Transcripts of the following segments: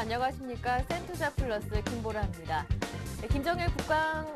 안녕하십니까. 센투자플러스 김보라입니다. 김정일 북한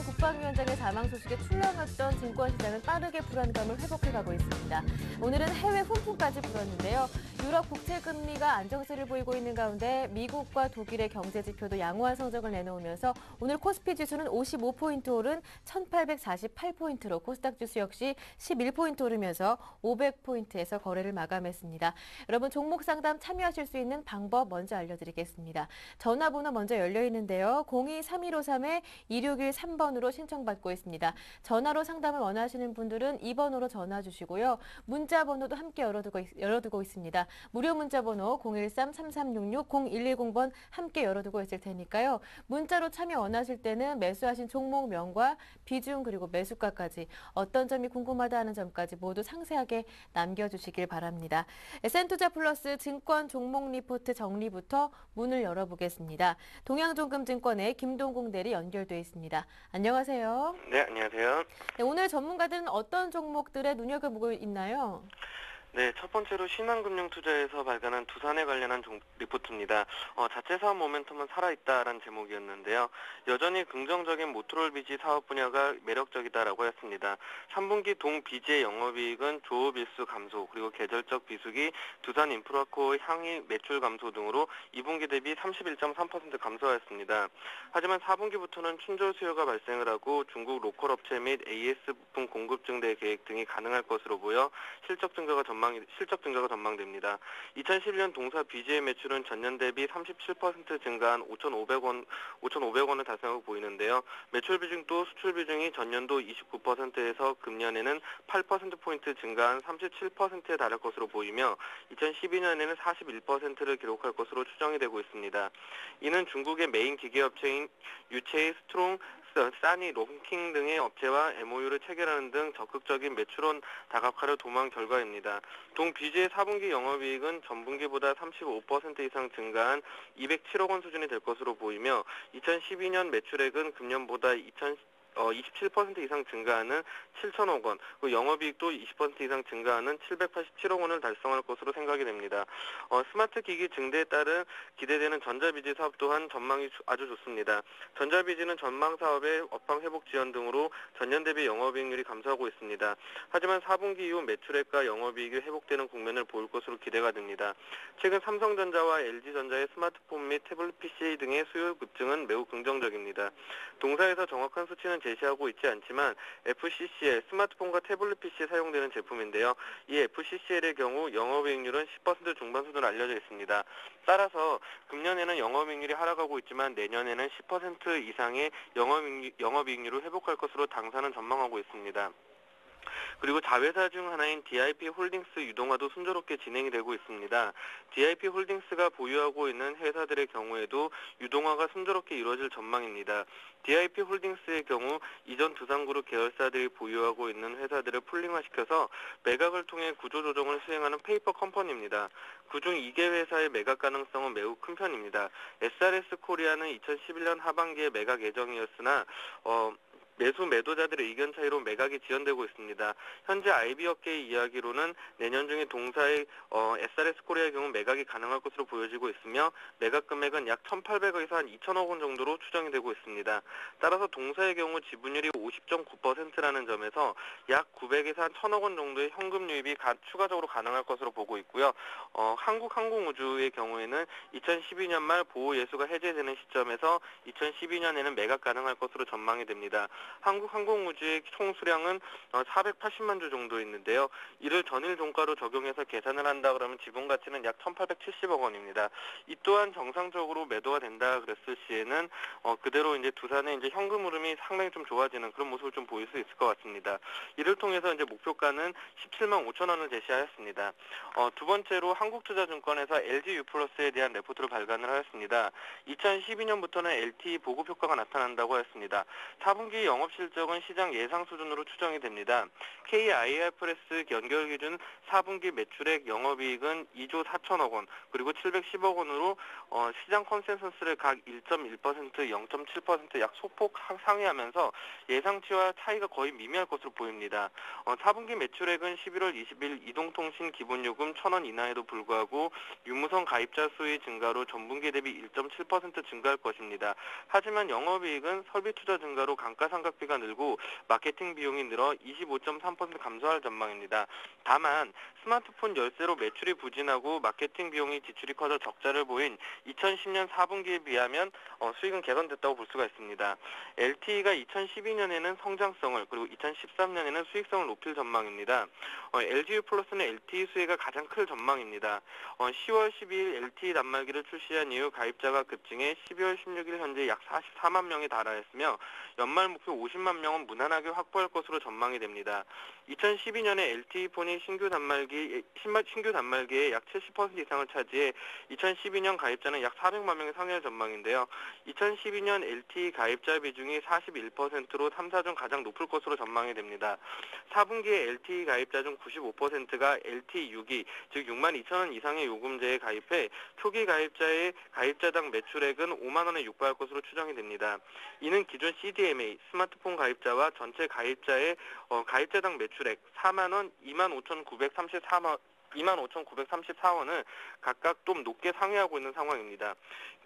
국방위원장의 사망 소식에 출렁였던 증권시장은 빠르게 불안감을 회복해가고 있습니다. 오늘은 해외 훈풍까지 불었는데요. 유럽 국채금리가 안정세를 보이고 있는 가운데 미국과 독일의 경제지표도 양호한 성적을 내놓으면서 오늘 코스피 지수는 55포인트 오른 1848포인트로 코스닥 지수 역시 11포인트 오르면서 500포인트에서 거래를 마감했습니다. 여러분 종목 상담 참여하실 수 있는 방법 먼저 알려드리겠습니다. 전화번호 먼저 열려 있는데요. 02-3153-2613번으로 신청받고 있습니다. 전화로 상담을 원하시는 분들은 2번으로 전화 주시고요. 문자 번호도 함께 열어두고 있습니다. 무료 문자 번호 013-3366-0110번 함께 열어두고 있을 테니까요. 문자로 참여 원하실 때는 매수하신 종목명과 비중 그리고 매수가까지 어떤 점이 궁금하다 하는 점까지 모두 상세하게 남겨주시길 바랍니다. 센투자플러스 증권 종목 리포트 정리부터 문을 열어보겠습니다. 동양종금증권의 김동공 대리 연결돼 있습니다. 안녕하세요. 네, 안녕하세요. 네, 오늘 전문가들은 어떤 종목들에 눈여겨보고 있나요? 네, 첫 번째로 신한금융투자에서 발간한 두산에 관련한 리포트입니다. 자체 사업 모멘텀은 살아있다라는 제목이었는데요. 여전히 긍정적인 모토롤 비지 사업 분야가 매력적이다라고 했습니다. 3분기 동 비지의 영업이익은 조업 일수 감소, 그리고 계절적 비수기, 두산 인프라코어 향이 매출 감소 등으로 2분기 대비 31.3% 감소하였습니다. 하지만 4분기부터는 춘절 수요가 발생을 하고 중국 로컬 업체 및 AS 부품 공급 증대 계획 등이 가능할 것으로 보여 실적 증가가 전망됩니다. 2011년 동사 BG의 매출은 전년 대비 37% 증가한 5,500원을 달성하고 보이는데요. 매출 비중도 수출 비중이 전년도 29%에서 금년에는 8%포인트 증가한 37%에 달할 것으로 보이며 2012년에는 41%를 기록할 것으로 추정이 되고 있습니다. 이는 중국의 메인 기계업체인 유체이, 스트롱, 싸니, 롱킹 등의 업체와 MOU를 체결하는 등 적극적인 매출원 다각화를 도모한 결과입니다. 동 BG의 4분기 영업이익은 전분기보다 35% 이상 증가한 207억 원 수준이 될 것으로 보이며 2012년 매출액은 금년보다 27% 이상 증가하는 7천억 원, 영업이익도 20% 이상 증가하는 787억 원을 달성할 것으로 생각이 됩니다. 스마트 기기 증대에 따른 기대되는 전자비지 사업 또한 전망이 아주 좋습니다. 전자비지는 전망 사업의 업황 회복 지연 등으로 전년 대비 영업이익률이 감소하고 있습니다. 하지만 4분기 이후 매출액과 영업이익이 회복되는 국면을 보일 것으로 기대가 됩니다. 최근 삼성전자와 LG전자의 스마트폰 및 태블릿 PC 등의 수요 급증은 매우 긍정적입니다. 동사에서 정확한 수치는 제시하고 있지 않지만 FCCL, 스마트폰과 태블릿 PC에 사용되는 제품인데요. 이 FCCL의 경우 영업이익률은 10% 중반 수준으로 알려져 있습니다. 따라서 금년에는 영업이익률이 하락하고 있지만 내년에는 10% 이상의 영업이익률을 회복할 것으로 당사는 전망하고 있습니다. 그리고 자회사 중 하나인 DIP 홀딩스 유동화도 순조롭게 진행이 되고 있습니다. DIP 홀딩스가 보유하고 있는 회사들의 경우에도 유동화가 순조롭게 이루어질 전망입니다. DIP 홀딩스의 경우 이전 두산그룹 계열사들이 보유하고 있는 회사들을 풀링화시켜서 매각을 통해 구조조정을 수행하는 페이퍼 컴퍼니입니다. 그중 2개 회사의 매각 가능성은 매우 큰 편입니다. SRS 코리아는 2011년 하반기에 매각 예정이었으나 매도자들의 의견 차이로 매각이 지연되고 있습니다. 현재 IB 업계의 이야기로는 내년 중에 동사의 SRS 코리아의 경우 매각이 가능할 것으로 보여지고 있으며 매각 금액은 약 1,800억에서 한 2,000억 원 정도로 추정이 되고 있습니다. 따라서 동사의 경우 지분율이 50.9%라는 점에서 약 900에서 한 1,000억 원 정도의 현금 유입이 추가적으로 가능할 것으로 보고 있고요. 한국항공우주의 경우에는 2012년 말 보호 예수가 해제되는 시점에서 2012년에는 매각 가능할 것으로 전망이 됩니다. 한국항공우주의 총 수량은 480만 주 정도 있는데요. 이를 전일 종가로 적용해서 계산을 한다 그러면 지분 가치는 약 1,870억 원입니다. 이 또한 정상적으로 매도가 된다 그랬을 시에는 그대로 이제 두산의 이제 현금 흐름이 상당히 좀 좋아지는 그런 모습을 좀 보일 수 있을 것 같습니다. 이를 통해서 이제 목표가는 17만 5천 원을 제시하였습니다. 두 번째로 한국투자증권에서 LG U+에 대한 레포트를 발간을 하였습니다. 2012년부터는 LTE 보급 효과가 나타난다고 했습니다. 4분기 영업 실적은 시장 예상 수준으로 추정이 됩니다. KIFRS 연결 기준 4분기 매출액 영업이익은 2조 4천억 원, 그리고 710억 원으로 시장 컨센서스를 각 1.1%, 0.7% 약 소폭 상회하면서 예상치와 차이가 거의 미미할 것으로 보입니다. 4분기 매출액은 11월 20일 이동통신 기본요금 1,000원 인하에도 불구하고 유무선 가입자 수의 증가로 전분기 대비 1.7% 증가할 것입니다. 하지만 영업이익은 설비 투자 증가로 감가상각비가 늘고 마케팅 비용이 늘어 25.3% 감소할 전망입니다. 다만 스마트폰 열세로 매출이 부진하고 마케팅 비용이 지출이 커져 적자를 보인 2010년 4분기에 비하면 수익은 개선됐다고 볼 수가 있습니다. LTE가 2012년에는 성장성을 그리고 2013년에는 수익성을 높일 전망입니다. LGU 플러스는 LTE 수혜가 가장 클 전망입니다. 10월 12일 LTE 단말기를 출시한 이후 가입자가 급증해 12월 16일 현재 약 44만 명에 달하였으며 연말 목표 50만 명은 무난하게 확보할 것으로 전망이 됩니다. 2012년에 LTE폰이 신규 단말기의 약 70% 이상을 차지해 2012년 가입자는 약 400만 명에 상회할 전망인데요. 2012년 LTE 가입자 비중이 41%로 3사 중 가장 높을 것으로 전망이 됩니다. 4분기에 LTE 가입자 중 95%가 LTE 6기, 즉 6만 2천 원 이상의 요금제에 가입해 초기 가입자의 가입자당 매출액은 5만 원에 육박할 것으로 추정이 됩니다. 이는 기존 CDMA, 스마트폰 가입자와 전체 가입자의 가입자당 매출액 4만 원, 25,934원을 각각 좀 높게 상회하고 있는 상황입니다.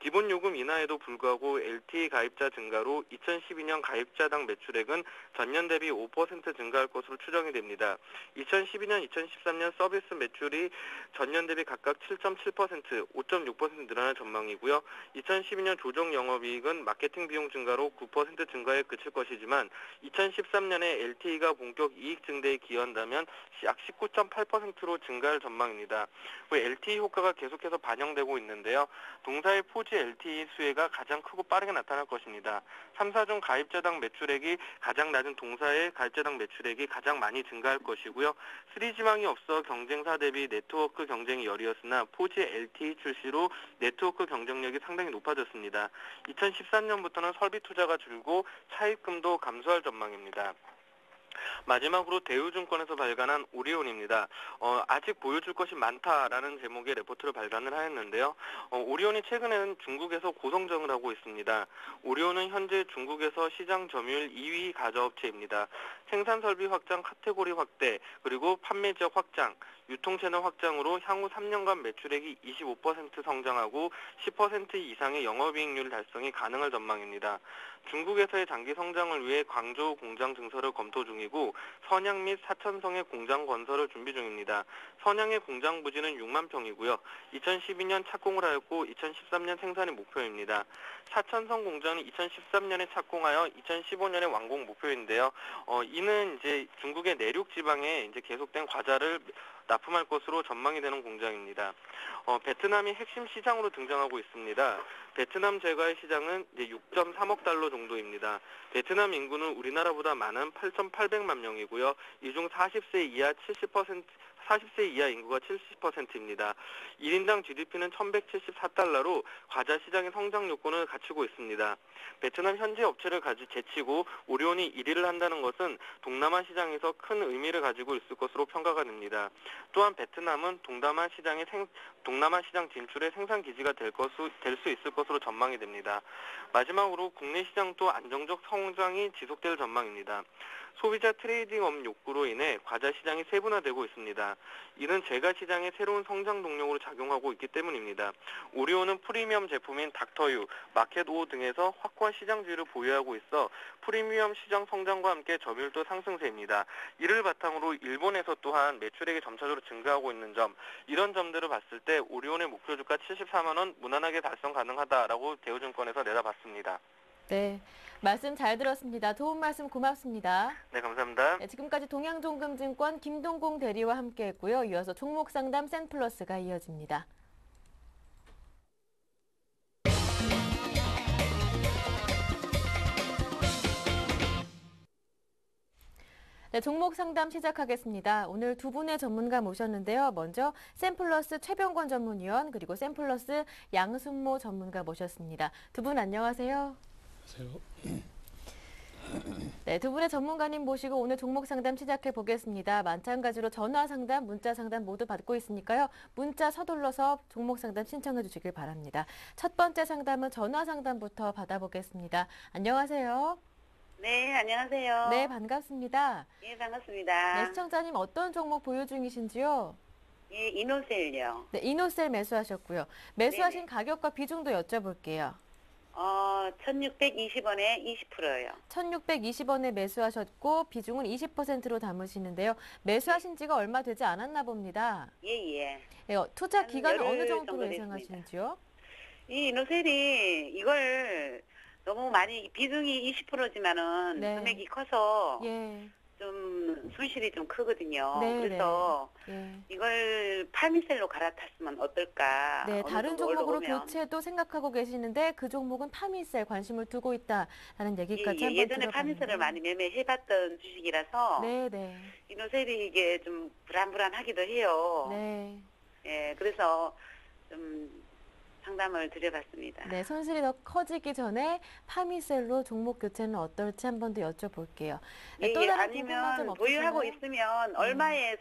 기본 요금 인하에도 불구하고 LTE 가입자 증가로 2012년 가입자당 매출액은 전년 대비 5% 증가할 것으로 추정이 됩니다. 2012년, 2013년 서비스 매출이 전년 대비 각각 7.7%, 5.6% 늘어날 전망이고요. 2012년 조정 영업이익은 마케팅 비용 증가로 9% 증가에 그칠 것이지만 2013년에 LTE가 본격 이익 증대에 기여한다면 약 19.8%로 증가할 전망입니다. LTE 효과가 계속해서 반영되고 있는데요. 동사의 4G LTE 수혜가 가장 크고 빠르게 나타날 것입니다. 3사 중 가입자당 매출액이 가장 낮은 동사의 가입자당 매출액이 가장 많이 증가할 것이고요. 3G망이 없어 경쟁사 대비 네트워크 경쟁이 열이었으나 4G LTE 출시로 네트워크 경쟁력이 상당히 높아졌습니다. 2013년부터는 설비 투자가 줄고 차입금도 감소할 전망입니다. 마지막으로 대우증권에서 발간한 오리온입니다. 아직 보여줄 것이 많다라는 제목의 레포트를 발간을 하였는데요. 오리온이 최근에는 중국에서 고성장을 하고 있습니다. 오리온은 현재 중국에서 시장 점유율 2위 가저업체입니다. 생산 설비 확장, 카테고리 확대, 그리고 판매 지역 확장, 유통 채널 확장으로 향후 3년간 매출액이 25% 성장하고 10% 이상의 영업이익률 달성이 가능할 전망입니다. 중국에서의 장기 성장을 위해 광저우 공장 증설을 검토 중이고 선양 및 사천성의 공장 건설을 준비 중입니다. 선양의 공장 부지는 6만 평이고요. 2012년 착공을 하였고 2013년 생산이 목표입니다. 사천성 공장은 2013년에 착공하여 2015년에 완공 목표인데요. 이는 이제 중국의 내륙 지방에 이제 계속된 과자를 납품할 것으로 전망이 되는 공장입니다. 베트남이 핵심 시장으로 등장하고 있습니다. 베트남 제과의 시장은 이제 6.3억 달러 정도입니다. 베트남 인구는 우리나라보다 많은 8,800만 명이고요. 이 중 40세 이하 인구가 70%입니다. 1인당 GDP는 1,174달러로 과자 시장의 성장 요건을 갖추고 있습니다. 베트남 현지 업체를 제치고 오리온이 1위를 한다는 것은 동남아 시장에서 큰 의미를 가지고 있을 것으로 평가가 됩니다. 또한 베트남은 동남아 시장 진출의 생산 기지가 될 수 있을 것으로 전망이 됩니다. 마지막으로 국내 시장도 안정적 성장이 지속될 전망입니다. 소비자 트레이딩업 욕구로 인해 과자 시장이 세분화되고 있습니다. 이는 제과 시장의 새로운 성장 동력으로 작용하고 있기 때문입니다. 오리온은 프리미엄 제품인 닥터유, 마켓5 등에서 확고한 시장 지위를 보유하고 있어 프리미엄 시장 성장과 함께 점유율도 상승세입니다. 이를 바탕으로 일본에서 또한 매출액이 점차적으로 증가하고 있는 점, 이런 점들을 봤을 때 오리온의 목표 주가 74만 원 무난하게 달성 가능하다라고 대우증권에서 내다봤습니다. 네, 말씀 잘 들었습니다. 도움 말씀 고맙습니다. 네, 감사합니다. 네, 지금까지 동양종금증권 김동공 대리와 함께했고요. 이어서 종목상담 센플러스가 이어집니다. 네, 종목 상담 시작하겠습니다. 오늘 두 분의 전문가 모셨는데요. 먼저 센플러스 최병권 전문위원 그리고 센플러스 양순모 전문가 모셨습니다. 두 분 안녕하세요. 안녕하세요. 네, 두 분의 전문가님 모시고 오늘 종목 상담 시작해 보겠습니다. 마찬가지로 전화 상담, 문자 상담 모두 받고 있으니까요. 문자 서둘러서 종목 상담 신청해 주시길 바랍니다. 첫 번째 상담은 전화 상담부터 받아보겠습니다. 안녕하세요. 네, 안녕하세요. 네, 반갑습니다. 예, 반갑습니다. 네, 시청자님 어떤 종목 보유 중이신지요? 예, 이노셀요. 네, 이노셀 매수하셨고요. 매수하신 가격과 비중도 여쭤볼게요. 1620원에 20%요. 1620원에 매수하셨고 비중은 20%로 담으시는데요. 매수하신 지가 얼마 되지 않았나 봅니다. 예, 예. 네, 투자 한 기간은 어느 열흘 정도로 정도 됐습니다. 예상하시는지요? 이 이노셀이 이걸 너무 많이, 비중이 20%지만은 네. 금액이 커서 예, 좀 손실이 좀 크거든요. 네, 그래서 예. 이걸 파미셀로 갈아탔으면 어떨까. 네, 어느 다른 정도 종목으로 올라오면. 교체도 생각하고 계시는데 그 종목은 파미셀 관심을 두고 있다라는 예, 얘기까지 예. 한번 예전에 파미셀을 많이 매매해봤던 주식이라서 네, 네, 이노셀이 이게 좀 불안불안하기도 해요. 네, 예, 그래서 좀 상담을 드려봤습니다. 네, 손실이 더 커지기 전에 파미셀로 종목 교체는 어떨지 한 번 더 여쭤볼게요. 네, 예, 또 예, 다른 궁금한 아니면 점 보유하고 없으신가요? 있으면 얼마에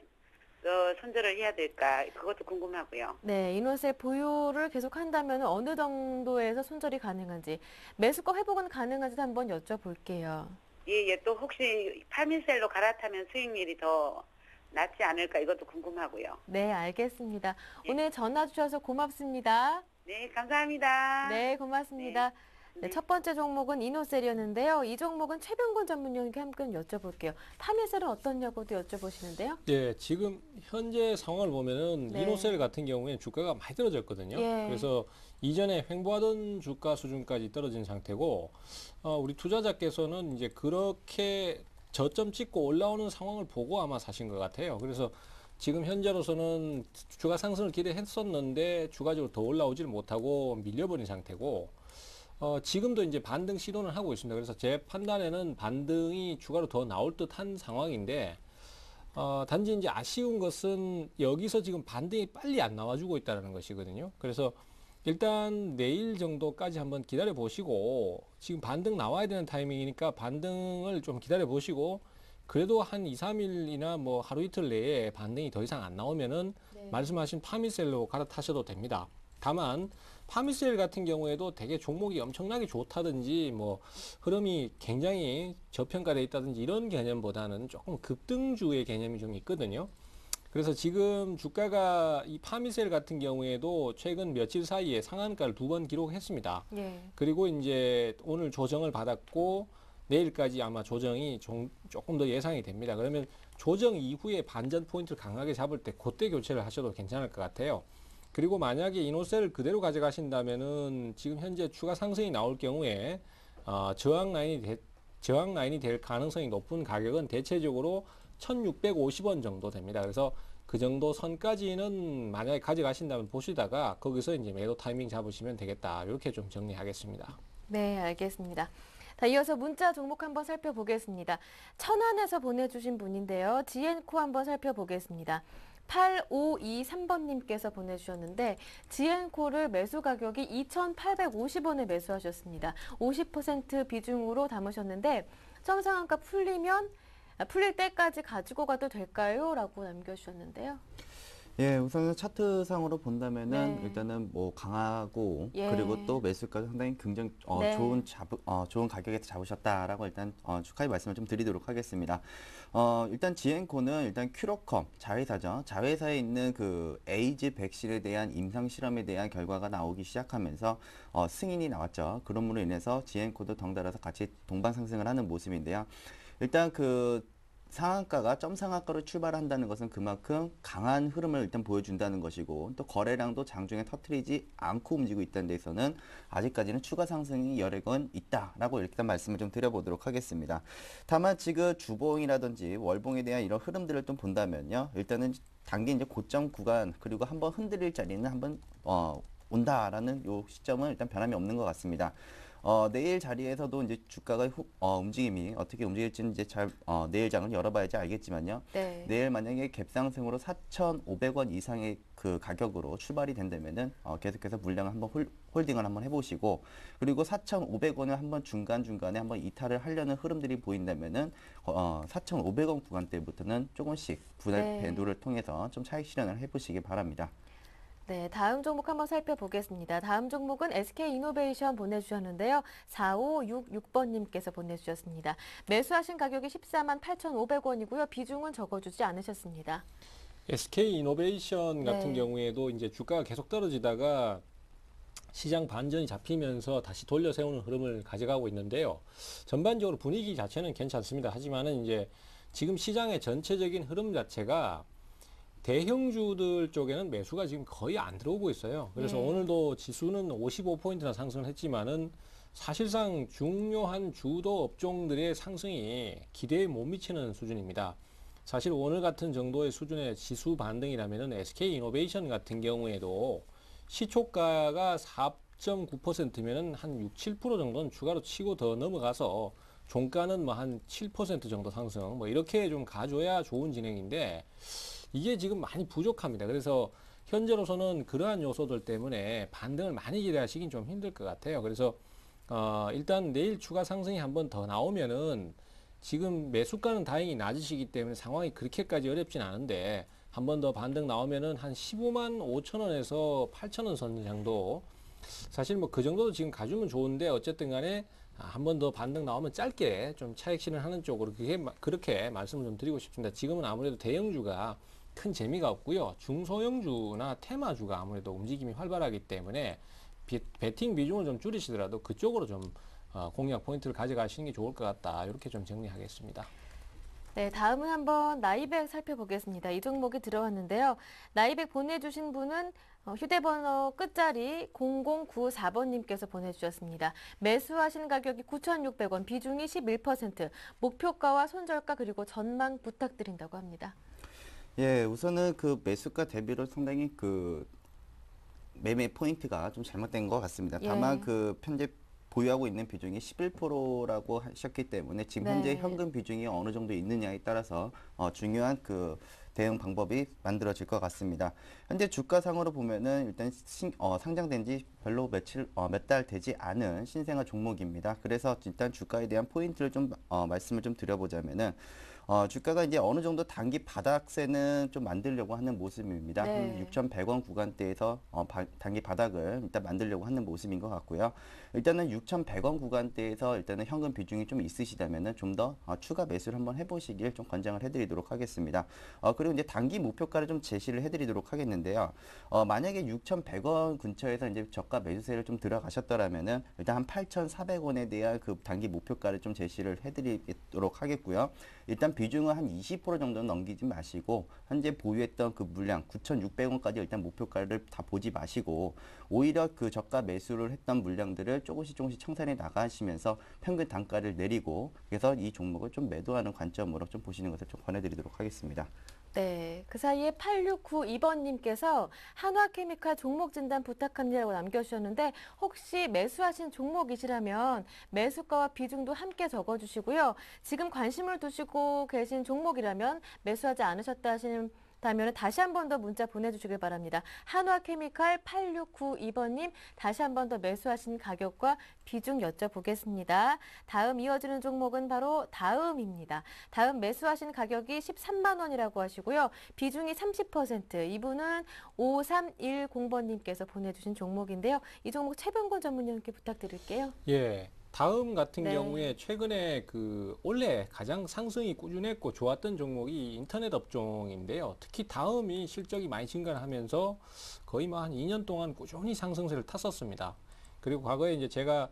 손절을 해야 될까? 그것도 궁금하고요. 네, 이노셀 보유를 계속 한다면 어느 정도에서 손절이 가능한지, 매수가 회복은 가능한지 한번 여쭤볼게요. 예, 예, 또 혹시 파미셀로 갈아타면 수익률이 더 낫지 않을까? 이것도 궁금하고요. 네, 알겠습니다. 예. 오늘 전화 주셔서 고맙습니다. 네, 감사합니다. 네, 고맙습니다. 네, 네. 첫 번째 종목은 이노셀이었는데요. 이 종목은 최병곤 전문위원께 함께 여쭤볼게요. 파미셀은 어떻냐고도 여쭤보시는데요. 예, 지금 현재 상황을 보면은 네. 이노셀 같은 경우에는 주가가 많이 떨어졌거든요. 예. 그래서 이전에 횡보하던 주가 수준까지 떨어진 상태고, 우리 투자자께서는 이제 그렇게 저점 찍고 올라오는 상황을 보고 아마 사신 것 같아요. 그래서 지금 현재로서는 주가 상승을 기대했었는데 추가적으로 더 올라오지를 못하고 밀려버린 상태고, 지금도 이제 반등 시도는 하고 있습니다. 그래서 제 판단에는 반등이 추가로 더 나올 듯한 상황인데, 단지 이제 아쉬운 것은 여기서 지금 반등이 빨리 안 나와주고 있다는 것이거든요. 그래서 일단 내일 정도까지 한번 기다려 보시고, 지금 반등 나와야 되는 타이밍이니까 반등을 좀 기다려 보시고, 그래도 한 2, 3일이나 뭐 하루 이틀 내에 반등이 더 이상 안 나오면은 네. 말씀하신 파미셀로 갈아타셔도 됩니다. 다만 파미셀 같은 경우에도 되게 종목이 엄청나게 좋다든지 뭐 흐름이 굉장히 저평가되어 있다든지 이런 개념보다는 조금 급등주의 개념이 좀 있거든요. 그래서 지금 주가가 이 파미셀 같은 경우에도 최근 며칠 사이에 상한가를 2번 기록했습니다. 예. 그리고 이제 오늘 조정을 받았고 내일까지 아마 조정이 조금 더 예상이 됩니다. 그러면 조정 이후에 반전 포인트를 강하게 잡을 때 그때 교체를 하셔도 괜찮을 것 같아요. 그리고 만약에 이노셀을 그대로 가져가신다면은 지금 현재 추가 상승이 나올 경우에 저항 라인이 될 가능성이 높은 가격은 대체적으로 1,650원 정도 됩니다. 그래서 그 정도 선까지는 만약에 가져가신다면 보시다가 거기서 이제 매도 타이밍 잡으시면 되겠다. 이렇게 좀 정리하겠습니다. 네, 알겠습니다. 자, 이어서 문자 종목 한번 살펴보겠습니다. 천안에서 보내주신 분인데요. 지엔코 한번 살펴보겠습니다. 8523번님께서 보내주셨는데 지엔코를 매수 가격이 2,850원에 매수하셨습니다. 50% 비중으로 담으셨는데 정상한가 풀릴 때까지 가지고 가도 될까요? 라고 남겨주셨는데요. 예, 우선은 차트상으로 본다면은 네. 일단은 뭐 강하고 예. 그리고 또 매수가도 상당히 네. 좋은 가격에 잡으셨다라고 일단 축하의 말씀을 좀 드리도록 하겠습니다. 일단 지엔코는 일단 큐로컴 자회사죠. 자회사에 있는 그 에이즈 백신에 대한 임상 실험에 대한 결과가 나오기 시작하면서 승인이 나왔죠. 그럼으로 인해서 지엔코도 덩달아서 같이 동반 상승을 하는 모습인데요. 일단 그 상한가가 점상한가로 출발한다는 것은 그만큼 강한 흐름을 일단 보여준다는 것이고 또 거래량도 장중에 터트리지 않고 움직이고 있다는 데서는 아직까지는 추가 상승이 여력은 있다라고 일단 말씀을 좀 드려보도록 하겠습니다. 다만 지금 주봉이라든지 월봉에 대한 이런 흐름들을 좀 본다면요. 일단은 단기 이제 고점 구간 그리고 한번 흔들릴 자리는 한번 온다라는 요 시점은 일단 변함이 없는 것 같습니다. 내일 자리에서도 이제 주가가 움직임이 어떻게 움직일지는 이제 내일 장을 열어봐야지 알겠지만요. 네. 내일 만약에 갭상승으로 4,500원 이상의 그 가격으로 출발이 된다면은 계속해서 물량을 한번 홀딩을 한번 해보시고, 그리고 4,500원을 한번 중간중간에 한번 이탈을 하려는 흐름들이 보인다면은 4,500원 구간대부터는 조금씩 분할 네. 배도를 통해서 좀 차익 실현을 해보시기 바랍니다. 네, 다음 종목 한번 살펴보겠습니다. 다음 종목은 SK이노베이션 보내주셨는데요. 4566번님께서 보내주셨습니다. 매수하신 가격이 14만 8,500원이고요. 비중은 적어주지 않으셨습니다. SK이노베이션 같은 네. 경우에도 이제 주가가 계속 떨어지다가 시장 반전이 잡히면서 다시 돌려 세우는 흐름을 가져가고 있는데요. 전반적으로 분위기 자체는 괜찮습니다. 하지만은 이제 지금 시장의 전체적인 흐름 자체가 대형주들 쪽에는 매수가 지금 거의 안 들어오고 있어요. 그래서 네. 오늘도 지수는 55포인트나 상승을 했지만은 사실상 중요한 주도 업종들의 상승이 기대에 못 미치는 수준입니다. 사실 오늘 같은 정도의 수준의 지수 반등이라면은 SK이노베이션 같은 경우에도 시초가가 4.9%면은 한 6, 7% 정도는 추가로 치고 더 넘어가서 종가는 뭐 한 7% 정도 상승, 뭐 이렇게 좀 가줘야 좋은 진행인데 이게 지금 많이 부족합니다. 그래서 현재로서는 그러한 요소들 때문에 반등을 많이 기대하시긴 좀 힘들 것 같아요. 그래서 일단 내일 추가 상승이 한번 더 나오면은 지금 매수가는 다행히 낮으시기 때문에 상황이 그렇게까지 어렵진 않은데 한 번 더 반등 나오면은 한 15만 5천 원에서 8천 원 선 정도, 사실 뭐 그 정도도 지금 가주면 좋은데 어쨌든 간에 한 번 더 반등 나오면 짧게 좀 차익 실현하는 쪽으로 그렇게 말씀을 좀 드리고 싶습니다. 지금은 아무래도 대형주가 큰 재미가 없고요. 중소형주나 테마주가 아무래도 움직임이 활발하기 때문에 베팅 비중을 좀 줄이시더라도 그쪽으로 좀 공략 포인트를 가져가시는 게 좋을 것 같다. 이렇게 좀 정리하겠습니다. 네, 다음은 한번 나이백 살펴보겠습니다. 이 종목이 들어왔는데요. 나이백 보내주신 분은 휴대번호 끝자리 0094번님께서 보내주셨습니다. 매수하신 가격이 9,600원, 비중이 11%, 목표가와 손절가 그리고 전망 부탁드린다고 합니다. 예, 우선은 그 매수가 대비로 상당히 그 매매 포인트가 좀 잘못된 것 같습니다. 다만 예. 그 현재 보유하고 있는 비중이 11%라고 하셨기 때문에 지금 현재 네. 현금 비중이 어느 정도 있느냐에 따라서 중요한 그 대응 방법이 만들어질 것 같습니다. 현재 주가상으로 보면은 일단 상장된 지 별로 몇 달 되지 않은 신생아 종목입니다. 그래서 일단 주가에 대한 포인트를 좀 말씀을 좀 드려보자면은 주가가 이제 어느 정도 단기 바닥세는 좀 만들려고 하는 모습입니다. 네. 6,100원 구간대에서 단기 바닥을 일단 만들려고 하는 모습인 것 같고요. 일단은 6,100원 구간대에서 일단은 현금 비중이 좀 있으시다면은 좀 더 추가 매수를 한번 해보시길 좀 권장을 해드리도록 하겠습니다. 그리고 이제 단기 목표가를 좀 제시를 해드리도록 하겠는데요. 만약에 6,100원 근처에서 이제 저가 매수세를 좀 들어가셨더라면은 일단 한 8,400원에 대한 그 단기 목표가를 좀 제시를 해드리도록 하겠고요. 일단 비중은 한 20% 정도는 넘기지 마시고 현재 보유했던 그 물량 9,600원까지 일단 목표가를 다 보지 마시고 오히려 그 저가 매수를 했던 물량들을 조금씩 청산해 나가시면서 평균 단가를 내리고 그래서 이 종목을 좀 매도하는 관점으로 좀 보시는 것을 좀 권해드리도록 하겠습니다. 네, 그 사이에 8692번님께서 한화케미칼 종목 진단 부탁합니다라고 남겨주셨는데 혹시 매수하신 종목이시라면 매수가와 비중도 함께 적어주시고요. 지금 관심을 두시고 계신 종목이라면 매수하지 않으셨다 하시는 다면 다시 한 번 더 문자 보내주시길 바랍니다. 한화케미칼 8692번님 다시 한 번 더 매수하신 가격과 비중 여쭤보겠습니다. 다음 이어지는 종목은 바로 다음입니다. 다음 매수하신 가격이 13만 원이라고 하시고요. 비중이 30%. 이분은 5310번님께서 보내주신 종목인데요. 이 종목 최병권 전문위원께 부탁드릴게요. 예. 다음 같은 네. 경우에 최근에 그 원래 가장 상승이 꾸준했고 좋았던 종목이 인터넷 업종인데요. 특히 다음이 실적이 많이 증가하면서 거의 뭐 한 2년 동안 꾸준히 상승세를 탔었습니다. 그리고 과거에 이제 제가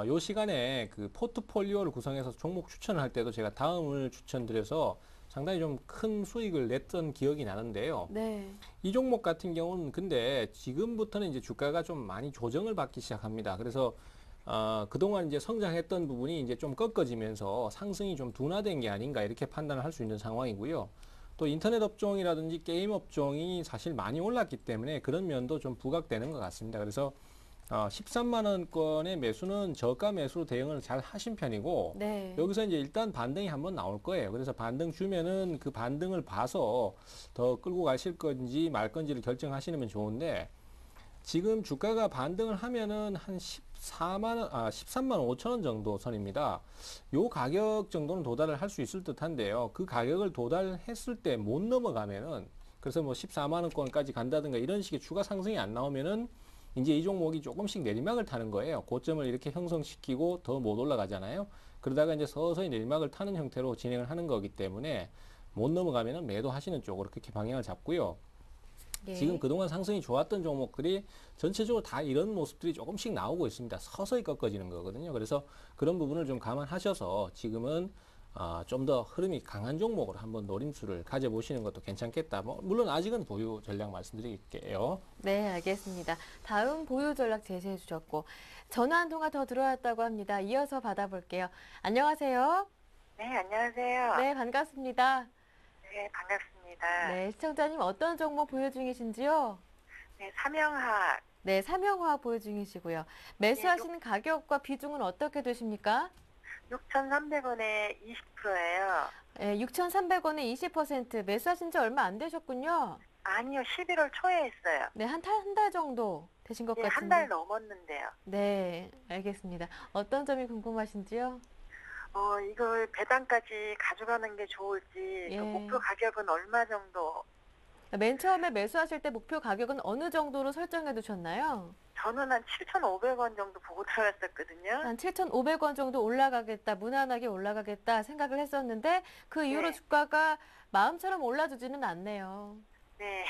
요 시간에 그 포트폴리오를 구성해서 종목 추천을 할 때도 제가 다음을 추천드려서 상당히 좀 큰 수익을 냈던 기억이 나는데요. 네. 이 종목 같은 경우는 근데 지금부터는 이제 주가가 좀 많이 조정을 받기 시작합니다. 그래서 그동안 이제 성장했던 부분이 이제 좀 꺾어지면서 상승이 좀 둔화된 게 아닌가 이렇게 판단을 할 수 있는 상황이고요. 또 인터넷 업종이라든지 게임 업종이 사실 많이 올랐기 때문에 그런 면도 좀 부각되는 것 같습니다. 그래서 13만 원권의 매수는 저가 매수로 대응을 잘 하신 편이고 네. 여기서 이제 일단 반등이 한번 나올 거예요. 그래서 반등 주면은 그 반등을 봐서 더 끌고 가실 건지 말 건지를 결정하시면 좋은데 지금 주가가 반등을 하면은 한 13만 5천 원 정도 선입니다. 요 가격 정도는 도달을 할 수 있을 듯한데요. 그 가격을 도달했을 때 못 넘어가면은 그래서 뭐 14만 원권까지 간다든가 이런 식의 추가 상승이 안 나오면은 이제 이 종목이 조금씩 내리막을 타는 거예요. 고점을 이렇게 형성시키고 더 못 올라가잖아요. 그러다가 이제 서서히 내리막을 타는 형태로 진행을 하는 거기 때문에 못 넘어가면은 매도하시는 쪽으로 그렇게 방향을 잡고요. 예. 지금 그동안 상승이 좋았던 종목들이 전체적으로 다 이런 모습들이 조금씩 나오고 있습니다. 서서히 꺾어지는 거거든요. 그래서 그런 부분을 좀 감안하셔서 지금은 좀 더 흐름이 강한 종목으로 한번 노림수를 가져보시는 것도 괜찮겠다. 뭐 물론 아직은 보유 전략 말씀드릴게요. 네, 알겠습니다. 다음 보유 전략 제시해 주셨고 전화 한 통화 더 들어왔다고 합니다. 이어서 받아볼게요. 안녕하세요. 네, 안녕하세요. 네, 반갑습니다. 네, 반갑습니다. 네, 시청자님 어떤 종목 보유 중이신지요? 네, 삼영화학. 네, 삼영화학 보유 중이시고요. 매수하시는 가격과 비중은 어떻게 되십니까? 6,300원에 20%예요. 네, 6,300원에 20% 매수하신 지 얼마 안 되셨군요. 아니요, 11월 초에 했어요. 네, 한 달 정도 되신 것 네, 같은데. 한 달 넘었는데요. 네, 알겠습니다. 어떤 점이 궁금하신지요? 이걸 배당까지 가져가는 게 좋을지, 예. 그 목표 가격은 얼마 정도? 맨 처음에 매수하실 때 목표 가격은 어느 정도로 설정해 두셨나요? 저는 한 7,500원 정도 보고 들어갔었거든요. 한 7,500원 정도 올라가겠다, 무난하게 올라가겠다 생각을 했었는데 그 이후로 네. 주가가 마음처럼 올라주지는 않네요. 네.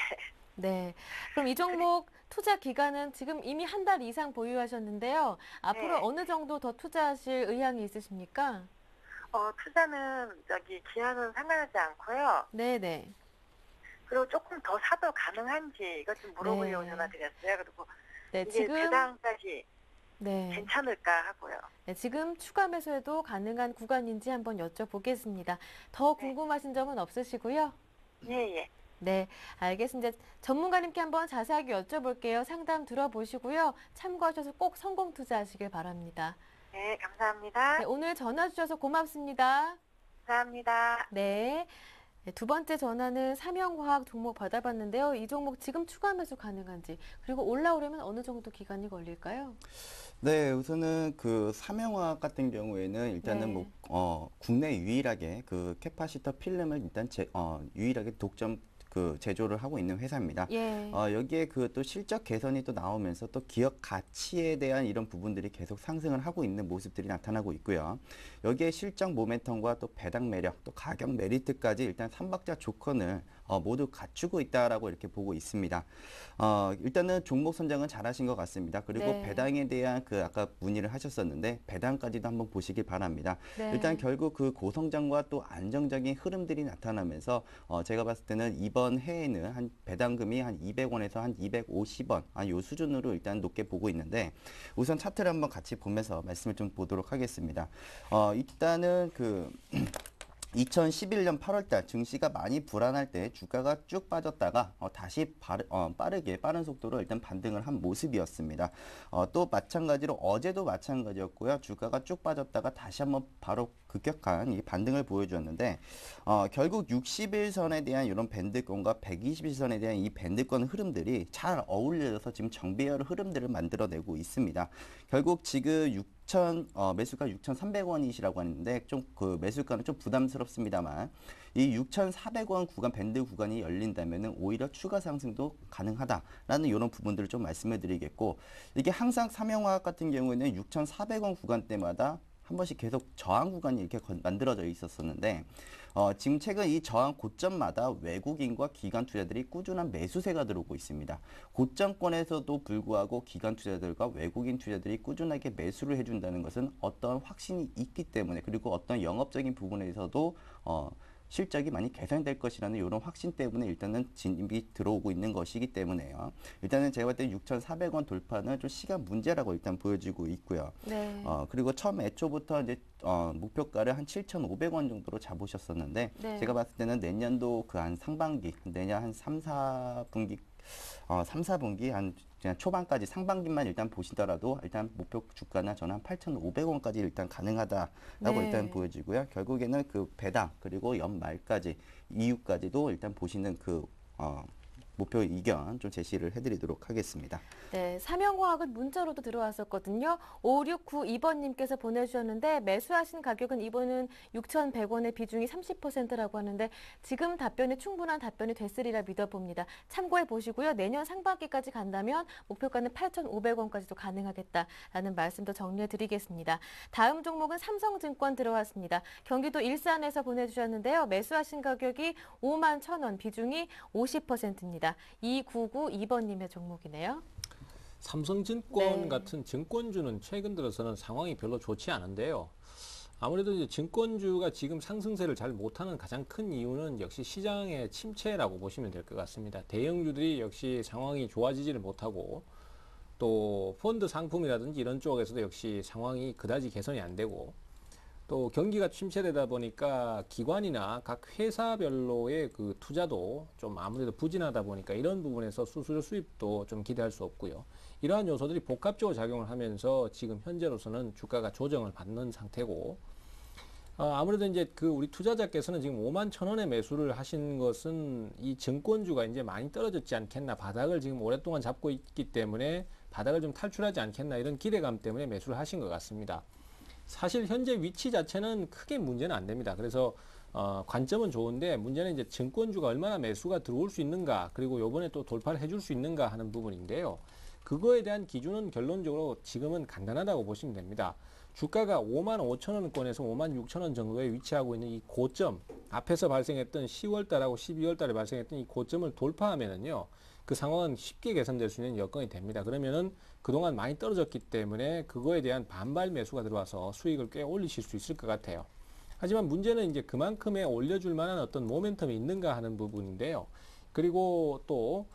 네. 그럼 이 종목 투자 기간은 지금 이미 한 달 이상 보유하셨는데요. 앞으로 네. 어느 정도 더 투자하실 의향이 있으십니까? 투자는 기한은 상관하지 않고요. 네네. 그리고 조금 더 사도 가능한지 이것 좀 물어보려고 네. 전화드렸어요. 그리고 네, 이게 지금 배당까지 네. 괜찮을까 하고요. 네, 지금 추가 매수해도 가능한 구간인지 한번 여쭤보겠습니다. 더 궁금하신 점은 없으시고요? 예, 예. 네, 알겠습니다. 전문가님께 한번 자세하게 여쭤볼게요. 상담 들어보시고요. 참고하셔서 꼭 성공 투자하시길 바랍니다. 네, 감사합니다. 네, 오늘 전화 주셔서 고맙습니다. 감사합니다. 네. 네, 두 번째 전화는 삼영화학 종목 받아봤는데요. 이 종목 지금 추가 매수 가능한지, 그리고 올라오려면 어느 정도 기간이 걸릴까요? 네, 우선은 그 삼영화학 같은 경우에는 일단은 네. 국내 유일하게 그 캐파시터 필름을 일단 유일하게 독점 그 제조를 하고 있는 회사입니다. 예. 여기에 그 또 실적 개선이 또 나오면서 또 기업 가치에 대한 이런 부분들이 계속 상승을 하고 있는 모습들이 나타나고 있고요. 여기에 실적 모멘텀과 또 배당 매력, 또 가격 메리트까지 일단 삼박자 조건을 모두 갖추고 있다라고 이렇게 보고 있습니다. 일단은 종목 선정은 잘하신 것 같습니다. 그리고 네. 배당에 대한 그 아까 문의를 하셨었는데 배당까지도 한번 보시길 바랍니다. 네. 일단 결국 그 고성장과 또 안정적인 흐름들이 나타나면서 제가 봤을 때는 이번 해에는 한 배당금이 한 200원에서 한 250원 요 수준으로 일단 높게 보고 있는데 우선 차트를 한번 같이 보면서 말씀을 좀 보도록 하겠습니다. 일단은 그 2011년 8월달 증시가 많이 불안할 때 주가가 쭉 빠졌다가 다시 빠른 속도로 일단 반등을 한 모습이었습니다. 또 마찬가지로 어제도 마찬가지였고요. 주가가 쭉 빠졌다가 다시 한번 바로 급격한 이 반등을 보여주었는데 결국 60일선에 대한 이런 밴드권과 120일선에 대한 이 밴드권 흐름들이 잘 어울려져서 지금 정배열 흐름들을 만들어내고 있습니다. 결국 지금 매수가 6,300원이시라고 하는데 좀 그 매수가는 좀 부담스럽습니다만 이 6,400원 구간 밴드 구간이 열린다면은 오히려 추가 상승도 가능하다라는 이런 부분들을 좀 말씀을 드리겠고 이게 항상 삼영화학 같은 경우에는 6,400원 구간대마다 한 번씩 계속 저항 구간이 이렇게 만들어져 있었었는데 지금 최근 이 저항 고점마다 외국인과 기관 투자들이 꾸준한 매수세가 들어오고 있습니다. 고점권에서도 불구하고 기관 투자들과 외국인 투자들이 꾸준하게 매수를 해준다는 것은 어떤 확신이 있기 때문에 그리고 어떤 영업적인 부분에서도 실적이 많이 개선될 것이라는 이런 확신 때문에 일단은 진입이 들어오고 있는 것이기 때문에요. 일단은 제가 볼 때 6,400원 돌파는 좀 시간 문제라고 일단 보여지고 있고요. 네. 그리고 처음 애초부터 이제 목표가를 한 7,500원 정도로 잡으셨었는데 네. 제가 봤을 때는 내년도 그 한 상반기, 내년 한 3, 4분기 3, 4분기 그냥 초반까지 상반기만 일단 보시더라도 일단 목표 주가나 저는 한 8,500원까지 일단 가능하다라고 네. 일단 보여지고요. 결국에는 그 배당 그리고 연말까지 이후까지도 일단 보시는 그 목표 이견 좀 제시를 해드리도록 하겠습니다. 네, 삼영화학은 문자로도 들어왔었거든요. 5692번님께서 보내주셨는데 매수하신 가격은 이번은 6,100원의 비중이 30%라고 하는데 지금 답변이 충분한 답변이 됐으리라 믿어봅니다. 참고해 보시고요. 내년 상반기까지 간다면 목표가는 8,500원까지도 가능하겠다라는 말씀도 정리해 드리겠습니다. 다음 종목은 삼성증권 들어왔습니다. 경기도 일산에서 보내주셨는데요. 매수하신 가격이 51,000원, 비중이 50%입니다. 2992번님의 종목이네요. 삼성증권 네. 같은 증권주는 최근 들어서는 상황이 별로 좋지 않은데요. 아무래도 이제 증권주가 지금 상승세를 잘 못하는 가장 큰 이유는 역시 시장의 침체라고 보시면 될 것 같습니다. 대형주들이 역시 상황이 좋아지지를 못하고 또 펀드 상품이라든지 이런 쪽에서도 역시 상황이 그다지 개선이 안 되고 또 경기가 침체되다 보니까 기관이나 각 회사별로의 그 투자도 좀 아무래도 부진하다 보니까 이런 부분에서 수수료 수입도 좀 기대할 수 없고요. 이러한 요소들이 복합적으로 작용을 하면서 지금 현재로서는 주가가 조정을 받는 상태고 아무래도 이제 그 우리 투자자께서는 지금 51,000원에 매수를 하신 것은 이 증권주가 이제 많이 떨어졌지 않겠나, 바닥을 지금 오랫동안 잡고 있기 때문에 바닥을 좀 탈출하지 않겠나 이런 기대감 때문에 매수를 하신 것 같습니다. 사실 현재 위치 자체는 크게 문제는 안 됩니다. 그래서 관점은 좋은데 문제는 이제 증권주가 얼마나 매수가 들어올 수 있는가, 그리고 요번에 또 돌파를 해줄 수 있는가 하는 부분인데요. 그거에 대한 기준은 결론적으로 지금은 간단하다고 보시면 됩니다. 주가가 55,000원권에서 56,000원 정도에 위치하고 있는 이 고점, 앞에서 발생했던 10월달하고 12월달에 발생했던 이 고점을 돌파하면은요, 그 상황은 쉽게 개선될 수 있는 여건이 됩니다. 그러면은 그동안 많이 떨어졌기 때문에 그거에 대한 반발 매수가 들어와서 수익을 꽤 올리실 수 있을 것 같아요. 하지만 문제는 이제 그만큼의 올려줄 만한 어떤 모멘텀이 있는가 하는 부분인데요. 그리고 또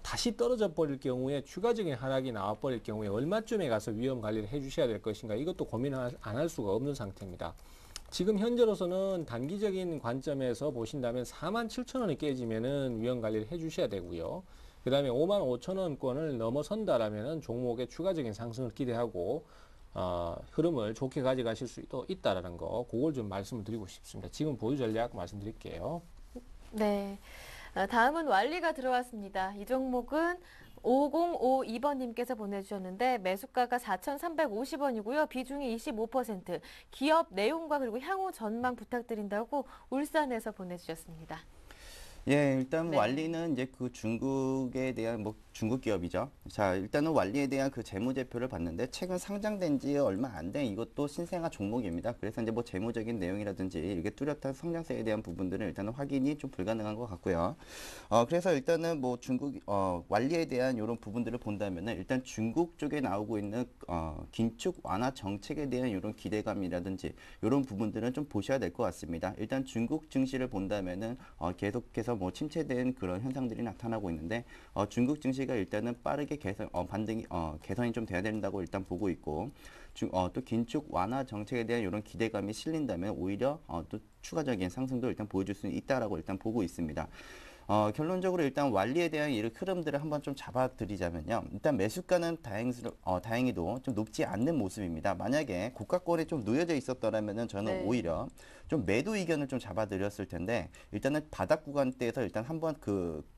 다시 떨어져 버릴 경우에 추가적인 하락이 나와 버릴 경우에 얼마쯤에 가서 위험 관리를 해 주셔야 될 것인가, 이것도 고민 안 할 수가 없는 상태입니다. 지금 현재로서는 단기적인 관점에서 보신다면 47,000원이 깨지면은 위험 관리를 해 주셔야 되고요. 그 다음에 55,000원권을 넘어선다라면은 종목의 추가적인 상승을 기대하고 흐름을 좋게 가져가실 수 있다라는 거, 그걸 좀 말씀을 드리고 싶습니다. 지금 보유 전략 말씀드릴게요. 네. 다음은 완리가 들어왔습니다. 이 종목은 5052번님께서 보내주셨는데 매수가가 4,350원이고요. 비중이 25%. 기업 내용과 그리고 향후 전망 부탁드린다고 울산에서 보내주셨습니다. 예, 일단 네. 완리는 이제 그 중국에 대한 중국 기업이죠. 자, 일단은 완리에 대한 그 재무제표를 봤는데 최근 상장된 지 얼마 안 된 이것도 신생아 종목입니다. 그래서 이제 재무적인 내용이라든지 이렇게 뚜렷한 성장세에 대한 부분들은 일단은 확인이 좀 불가능한 것 같고요. 그래서 일단은 중국 완리에 대한 이런 부분들을 본다면은 일단 중국 쪽에 나오고 있는 긴축 완화 정책에 대한 이런 기대감이라든지 이런 부분들은 좀 보셔야 될 것 같습니다. 일단 중국 증시를 본다면은 계속해서 침체된 그런 현상들이 나타나고 있는데 중국 증시가 일단은 빠르게 개선이 좀 돼야 된다고 일단 보고 있고 또 긴축 완화 정책에 대한 이런 기대감이 실린다면 오히려 또 추가적인 상승도 일단 보여줄 수 있다라고 일단 보고 있습니다. 결론적으로 일단 완리에 대한 이 흐름들을 한번 좀 잡아드리자면요. 일단 매수가는 다행히도 좀 높지 않는 모습입니다. 만약에 고가권에 좀 놓여져 있었더라면은 저는 네. 오히려 좀 매도 의견을 좀 잡아드렸을 텐데 일단은 바닥 구간대에서 일단 한번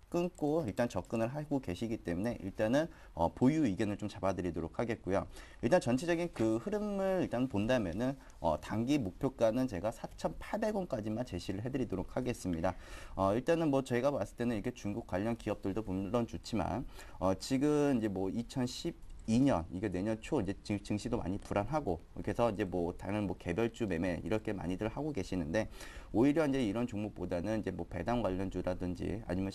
끊고 일단 접근을 하고 계시기 때문에 일단은 보유 의견을 좀 잡아드리도록 하겠고요. 일단 전체적인 그 흐름을 일단 본다면은 단기 목표가는 제가 4,800원까지만 제시를 해드리도록 하겠습니다. 일단은 저희가 봤을 때는 이렇게 중국 관련 기업들도 물론 좋지만 지금 이제 2012년 이게 내년 초 이제 증시도 많이 불안하고 그래서 이제 다른 개별주 매매 이렇게 많이들 하고 계시는데 오히려 이제 이런 종목보다는 이제 배당 관련주라든지 아니면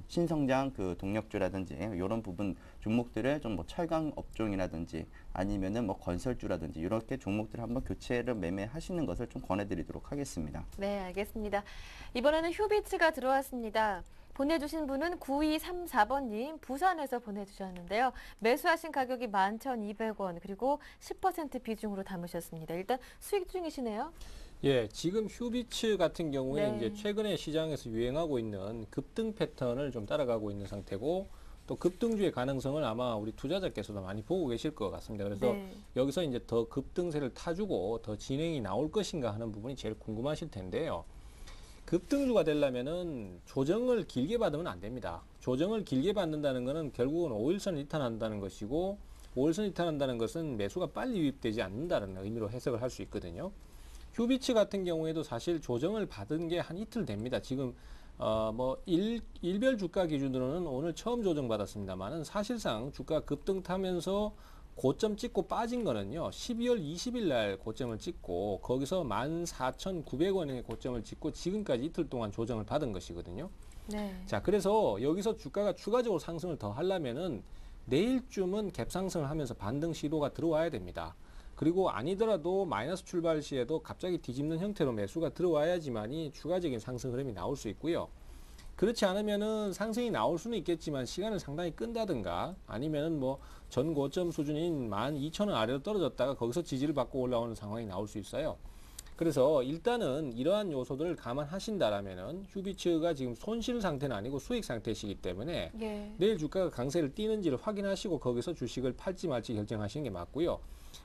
신성장 그 동력주라든지 이런 부분 종목들을 좀 철강 업종이라든지 아니면은 건설주라든지 이렇게 종목들을 한번 교체를 매매하시는 것을 좀 권해드리도록 하겠습니다. 네, 알겠습니다. 이번에는 휴비츠가 들어왔습니다. 보내주신 분은 9234번님 부산에서 보내주셨는데요. 매수하신 가격이 11,200원 그리고 10% 비중으로 담으셨습니다. 일단 수익 중이시네요. 예, 지금 휴비츠 같은 경우에 네. 이제 최근에 시장에서 유행하고 있는 급등 패턴을 좀 따라가고 있는 상태고 또 급등주의 가능성을 아마 우리 투자자께서도 많이 보고 계실 것 같습니다. 그래서 네. 여기서 이제 더 급등세를 타주고 더 진행이 나올 것인가 하는 부분이 제일 궁금하실 텐데요. 급등주가 되려면은 조정을 길게 받으면 안 됩니다. 조정을 길게 받는다는 것은 결국은 5일선 이탈한다는 것이고 5일선 이탈한다는 것은 매수가 빨리 유입되지 않는다는 의미로 해석을 할 수 있거든요. 휴비츠 같은 경우에도 사실 조정을 받은 게 한 이틀 됩니다. 지금 일별 주가 기준으로는 오늘 처음 조정받았습니다만은 사실상 주가 급등 타면서 고점 찍고 빠진 거는요. 12월 20일 날 고점을 찍고 거기서 14,900원의 고점을 찍고 지금까지 이틀 동안 조정을 받은 것이거든요. 네. 자, 그래서 여기서 주가가 추가적으로 상승을 더 하려면은 내일쯤은 갭 상승을 하면서 반등 시도가 들어와야 됩니다. 그리고 아니더라도 마이너스 출발 시에도 갑자기 뒤집는 형태로 매수가 들어와야지만이 추가적인 상승 흐름이 나올 수 있고요. 그렇지 않으면은 상승이 나올 수는 있겠지만 시간을 상당히 끈다든가 아니면은 뭐 전 고점 수준인 12,000원 아래로 떨어졌다가 거기서 지지를 받고 올라오는 상황이 나올 수 있어요. 그래서 일단은 이러한 요소들을 감안하신다라면은 휴비츠가 지금 손실 상태는 아니고 수익 상태이기 때문에 예. 내일 주가가 강세를 띠는지를 확인하시고 거기서 주식을 팔지 말지 결정하시는 게 맞고요.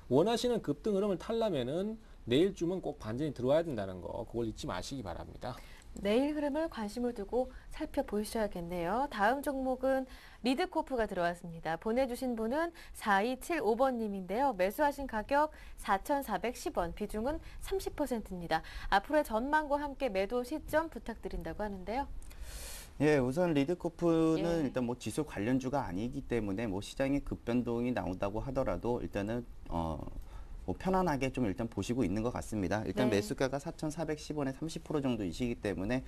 원하시는 급등 흐름을 타려면은 내일쯤은 꼭 반전이 들어와야 된다는 거 그걸 잊지 마시기 바랍니다. 내일 흐름을 관심을 두고 살펴보셔야겠네요. 다음 종목은 리드코프가 들어왔습니다. 보내주신 분은 4275번님인데요. 매수하신 가격 4,410원, 비중은 30%입니다. 앞으로의 전망과 함께 매도 시점 부탁드린다고 하는데요. 예, 우선 리드코프는 예. 일단 뭐 지수 관련주가 아니기 때문에 뭐 시장에 급변동이 나온다고 하더라도 일단은 뭐 편안하게 좀 일단 보시고 있는 것 같습니다. 일단 네. 매수가가 4,410원에 30% 정도이시기 때문에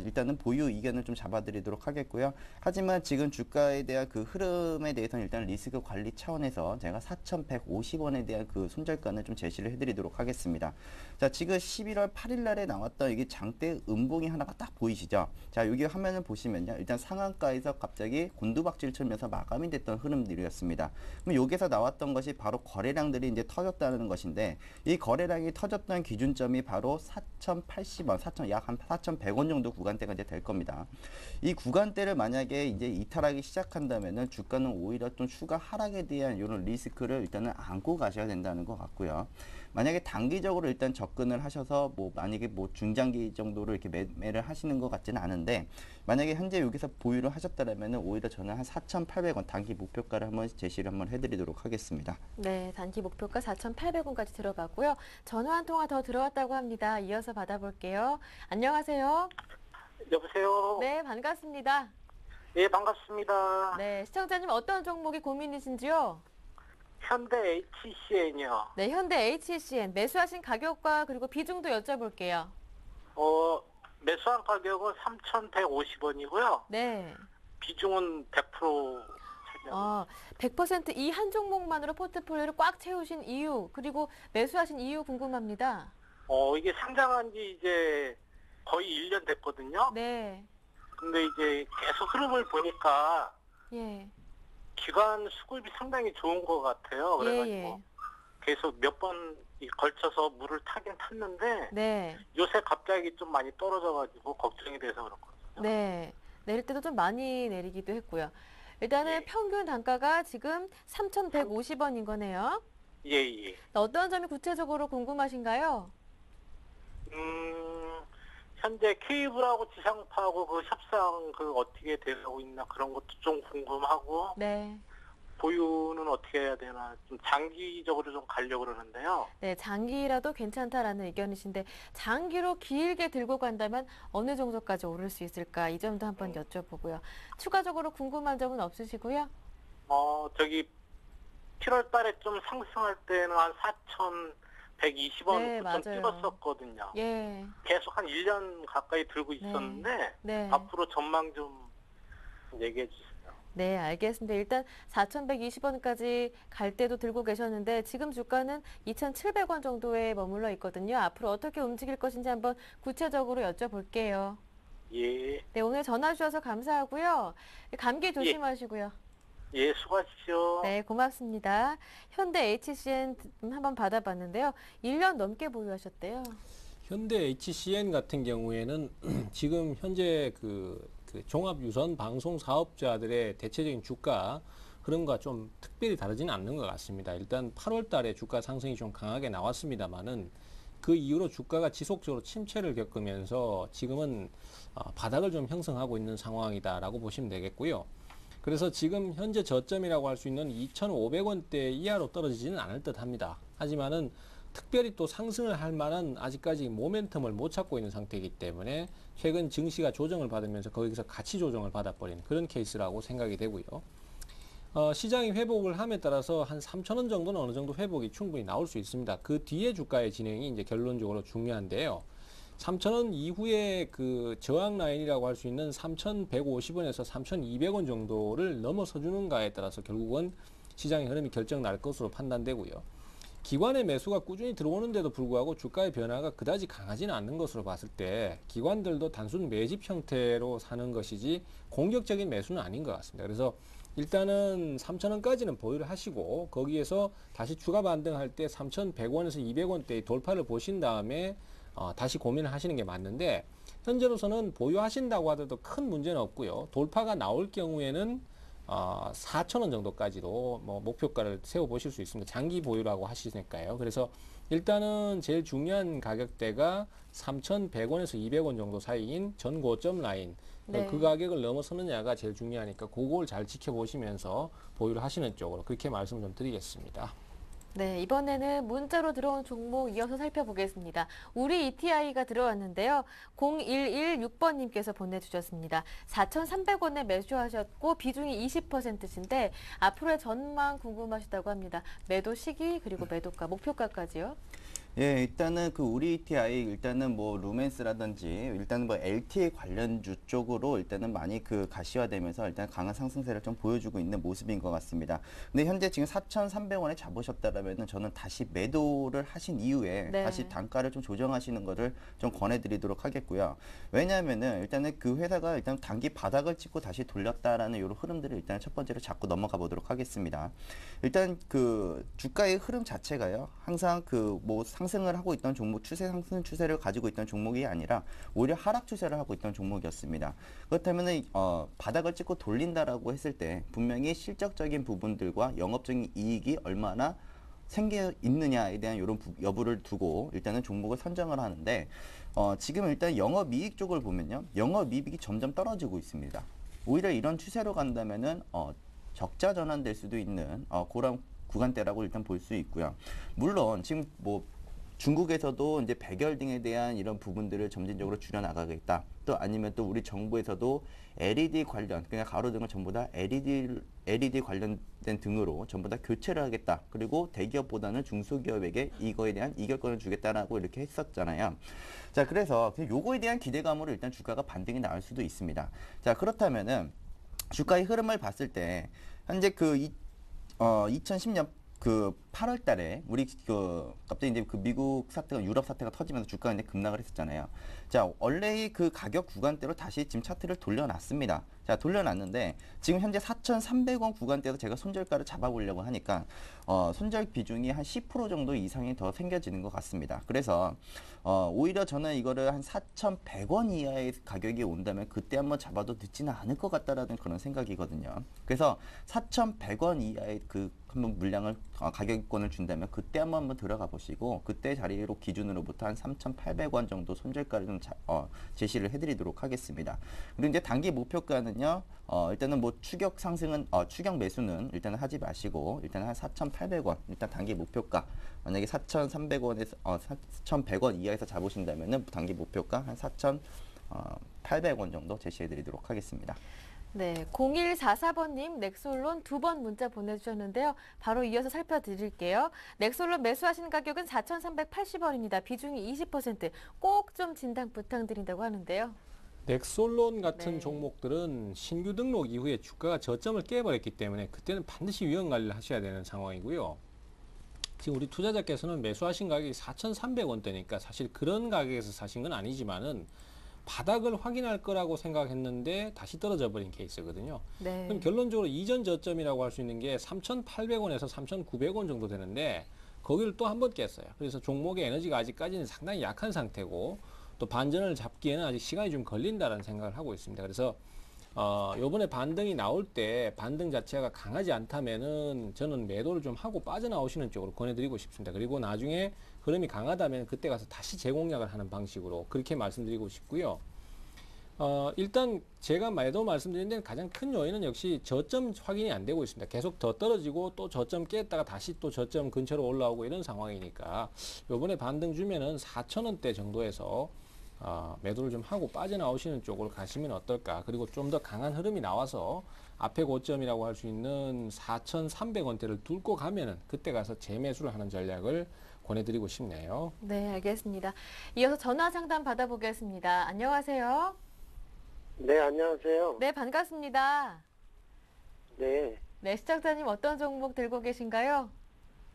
일단은 보유 의견을 좀 잡아드리도록 하겠고요. 하지만 지금 주가에 대한 그 흐름에 대해서는 일단 리스크 관리 차원에서 제가 4,150원에 대한 그 손절가는 좀 제시를 해드리도록 하겠습니다. 자, 지금 11월 8일 날에 나왔던 이게 장대 음봉이 하나가 딱 보이시죠? 자, 여기 화면을 보시면요. 일단 상한가에서 갑자기 곤두박질 치면서 마감이 됐던 흐름들이었습니다. 그럼 여기서 나왔던 것이 바로 거래량들이 이제 터졌다는 것인데 이 거래량이 터졌던 기준점이 바로 4,080원, 약 한 4,100원 정도 구간대가 이제 될 겁니다. 이 구간대를 만약에 이제 이탈하기 시작한다면은 주가는 오히려 좀 추가 하락에 대한 이런 리스크를 일단은 안고 가셔야 된다는 것 같고요. 만약에 단기적으로 일단 접근을 하셔서 뭐 만약에 뭐 중장기 정도로 이렇게 매매를 하시는 것 같지는 않은데 만약에 현재 여기서 보유를 하셨다라면은 오히려 저는 한 4,800원 단기 목표가를 한번 제시를 한번 해드리도록 하겠습니다. 네, 단기 목표가 4,800원까지 들어가고요. 전화 한 통화 더 들어왔다고 합니다. 이어서 받아볼게요. 안녕하세요. 여보세요. 네, 반갑습니다. 예, 반갑습니다. 네, 시청자님 어떤 종목이 고민이신지요? 현대 HCN이요. 네, 현대 HCN 매수하신 가격과 그리고 비중도 여쭤볼게요. 매수한 가격은 3,150원이고요. 네. 비중은 100% 차지하고 100% 이 한 종목만으로 포트폴리오를 꽉 채우신 이유, 그리고 매수하신 이유 궁금합니다. 이게 상장한 지 이제 거의 1년 됐거든요. 네. 근데 이제 계속 흐름을 보니까 예. 기관 수급이 상당히 좋은 것 같아요. 그래가지고 예. 계속 몇 번 걸쳐서 물을 타긴 탔는데 네. 요새 갑자기 좀 많이 떨어져가지고 걱정이 돼서 그렇거든요. 네. 내릴 때도 좀 많이 내리기도 했고요. 일단은 예. 평균 단가가 지금 3,150원인 거네요. 예. 어떤 점이 구체적으로 궁금하신가요? 현재 케이블하고 지상파하고 그 협상 그 어떻게 되고 있나 그런 것도 좀 궁금하고 네. 보유는 어떻게 해야 되나 좀 장기적으로 좀 가려고 그러는데요. 네, 장기라도 괜찮다라는 의견이신데 장기로 길게 들고 간다면 어느 정도까지 오를 수 있을까? 이 점도 한번 여쭤보고요. 추가적으로 궁금한 점은 없으시고요? 저기 7월 달에 좀 상승할 때는 한 4,120원 네, 좀 맞아요. 찍었었거든요. 예. 계속 한 1년 가까이 들고 있었는데 네. 앞으로 전망 좀 얘기해 주세요. 네, 알겠습니다. 일단 4,120원까지 갈 때도 들고 계셨는데 지금 주가는 2,700원 정도에 머물러 있거든요. 앞으로 어떻게 움직일 것인지 한번 구체적으로 여쭤볼게요. 예. 네, 오늘 전화 주셔서 감사하고요. 감기 조심하시고요. 예, 수고하십시오. 네, 고맙습니다. 현대 HCN 한번 받아봤는데요. 1년 넘게 보유하셨대요. 현대 HCN 같은 경우에는 지금 현재 그 종합유선 방송 사업자들의 대체적인 주가 흐름과 좀 특별히 다르지는 않는 것 같습니다. 일단 8월 달에 주가 상승이 좀 강하게 나왔습니다만은 그 이후로 주가가 지속적으로 침체를 겪으면서 지금은 바닥을 좀 형성하고 있는 상황이다라고 보시면 되겠고요. 그래서 지금 현재 저점이라고 할 수 있는 2,500원대 이하로 떨어지지는 않을 듯 합니다. 하지만은 특별히 또 상승을 할 만한 아직까지 모멘텀을 못 찾고 있는 상태이기 때문에 최근 증시가 조정을 받으면서 거기서 같이 조정을 받아버린 그런 케이스라고 생각이 되고요. 시장이 회복을 함에 따라서 한 3,000원 정도는 어느 정도 회복이 충분히 나올 수 있습니다. 그 뒤에 주가의 진행이 이제 결론적으로 중요한데요. 3,000원 이후에 그 저항 라인이라고 할 수 있는 3,150원에서 3,200원 정도를 넘어서 주는가에 따라서 결국은 시장의 흐름이 결정 날 것으로 판단되고요. 기관의 매수가 꾸준히 들어오는데도 불구하고 주가의 변화가 그다지 강하지는 않는 것으로 봤을 때 기관들도 단순 매집 형태로 사는 것이지 공격적인 매수는 아닌 것 같습니다. 그래서 일단은 3,000원까지는 보유를 하시고 거기에서 다시 추가 반등할 때 3,100원에서 200원대의 돌파를 보신 다음에 다시 고민을 하시는 게 맞는데 현재로서는 보유하신다고 하더라도 큰 문제는 없고요. 돌파가 나올 경우에는 4,000원 정도까지도 뭐 목표가를 세워보실 수 있습니다. 장기 보유라고 하시니까요. 그래서 일단은 제일 중요한 가격대가 3,100원에서 200원 정도 사이인 전고점 라인. 네. 그 가격을 넘어서느냐가 제일 중요하니까 그걸 잘 지켜보시면서 보유를 하시는 쪽으로 그렇게 말씀을 좀 드리겠습니다. 네, 이번에는 문자로 들어온 종목 이어서 살펴보겠습니다. 우리 ETI가 들어왔는데요. 0116번님께서 보내주셨습니다. 4,300원에 매수하셨고 비중이 20%신데 앞으로의 전망 궁금하시다고 합니다. 매도 시기 그리고 매도가, 목표가까지요. 예, 일단은 그 우리 ETI 일단은 뭐 루멘스라든지 일단은 뭐 LTE 관련주 쪽으로 일단은 많이 그 가시화되면서 일단 강한 상승세를 좀 보여주고 있는 모습인 것 같습니다. 근데 현재 지금 4,300원에 잡으셨다라면은 저는 다시 매도를 하신 이후에 네. 다시 단가를 좀 조정하시는 것을 좀 권해드리도록 하겠고요. 왜냐하면은 일단은 그 회사가 일단 단기 바닥을 찍고 다시 돌렸다라는 이런 흐름들을 일단 첫 번째로 잡고 넘어가 보도록 하겠습니다. 일단 그 주가의 흐름 자체가요, 항상 그 뭐 상승을 하고 있던 종목 상승 추세를 가지고 있던 종목이 아니라 오히려 하락 추세를 하고 있던 종목이었습니다. 그렇다면은 바닥을 찍고 돌린다라고 했을 때 분명히 실적적인 부분들과 영업적인 이익이 얼마나 생겨 있느냐에 대한 이런 여부를 두고 일단은 종목을 선정을 하는데 지금 일단 영업이익 쪽을 보면요, 영업이익이 점점 떨어지고 있습니다. 오히려 이런 추세로 간다면은 적자 전환될 수도 있는 그런 구간대라고 일단 볼 수 있고요. 물론 지금 뭐 중국에서도 이제 백열 등에 대한 이런 부분들을 점진적으로 줄여나가겠다. 또 아니면 또 우리 정부에서도 LED 관련, 그냥 가로 등을 전부 다 LED 관련된 등으로 전부 다 교체를 하겠다. 그리고 대기업보다는 중소기업에게 이거에 대한 이결권을 주겠다라고 이렇게 했었잖아요. 자, 그래서 요거에 대한 기대감으로 일단 주가가 반등이 나올 수도 있습니다. 자, 그렇다면은 주가의 흐름을 봤을 때 현재 그 2010년 그 8월 달에 우리 갑자기 이제 그 미국 사태가, 유럽 사태가 터지면서 주가가 이제 급락을 했었잖아요. 자, 원래의 그 가격 구간대로 다시 지금 차트를 돌려놨습니다. 자, 돌려놨는데 지금 현재 4,300원 구간대에서 제가 손절가를 잡아보려고 하니까 손절 비중이 한 10% 정도 이상이 더 생겨지는 것 같습니다. 그래서 오히려 저는 이거를 한 4,100원 이하의 가격이 온다면 그때 한번 잡아도 늦지는 않을 것 같다라는 그런 생각이거든요. 그래서 4,100원 이하의 그 한번 물량을 가격권을 준다면 그때 한번 들어가 보시고 그때 자리로 기준으로부터 한 3,800원 정도 손절가를 좀 제시를 해드리도록 하겠습니다. 그리고 이제 단기 목표가는요, 일단은 뭐 추격 매수는 일단은 하지 마시고 일단 한 4,800원 일단 단기 목표가, 만약에 4,300원에서 4,100원 이하에서 잡으신다면은 단기 목표가 한 4,800원 정도 제시해드리도록 하겠습니다. 네, 0144번님 넥솔론 2번 문자 보내주셨는데요. 바로 이어서 살펴드릴게요. 넥솔론 매수하시는 가격은 4,380원입니다. 비중이 20%. 꼭 좀 진단 부탁드린다고 하는데요. 넥솔론 같은 네. 종목들은 신규 등록 이후에 주가가 저점을 깨버렸기 때문에 그때는 반드시 위험 관리를 하셔야 되는 상황이고요. 지금 우리 투자자께서는 매수하신 가격이 4,300원대니까 사실 그런 가격에서 사신 건 아니지만은 바닥을 확인할 거라고 생각했는데 다시 떨어져 버린 케이스거든요. 네. 그럼 결론적으로 이전 저점이라고 할 수 있는 게 3,800원에서 3,900원 정도 되는데 거기를 또 한 번 깼어요. 그래서 종목의 에너지가 아직까지는 상당히 약한 상태고 또 반전을 잡기에는 아직 시간이 좀 걸린다라는 생각을 하고 있습니다. 그래서 요번에 반등이 나올 때 반등 자체가 강하지 않다면은 저는 매도를 좀 하고 빠져나오시는 쪽으로 권해드리고 싶습니다. 그리고 나중에 흐름이 강하다면 그때 가서 다시 재공략을 하는 방식으로 그렇게 말씀드리고 싶고요. 일단 제가 매도 말씀드린 데는 가장 큰 요인은 역시 저점 확인이 안 되고 있습니다. 계속 더 떨어지고 또 저점 깼다가 다시 또 저점 근처로 올라오고 이런 상황이니까 요번에 반등 주면은 4,000원대 정도에서 매도를 좀 하고 빠져나오시는 쪽으로 가시면 어떨까. 그리고 좀 더 강한 흐름이 나와서 앞에 고점이라고 할 수 있는 4,300원대를 뚫고 가면은 그때 가서 재매수를 하는 전략을 권해드리고 싶네요. 네, 알겠습니다. 이어서 전화 상담 받아보겠습니다. 안녕하세요. 네, 안녕하세요. 네, 반갑습니다. 네, 네, 시청자님 어떤 종목 들고 계신가요?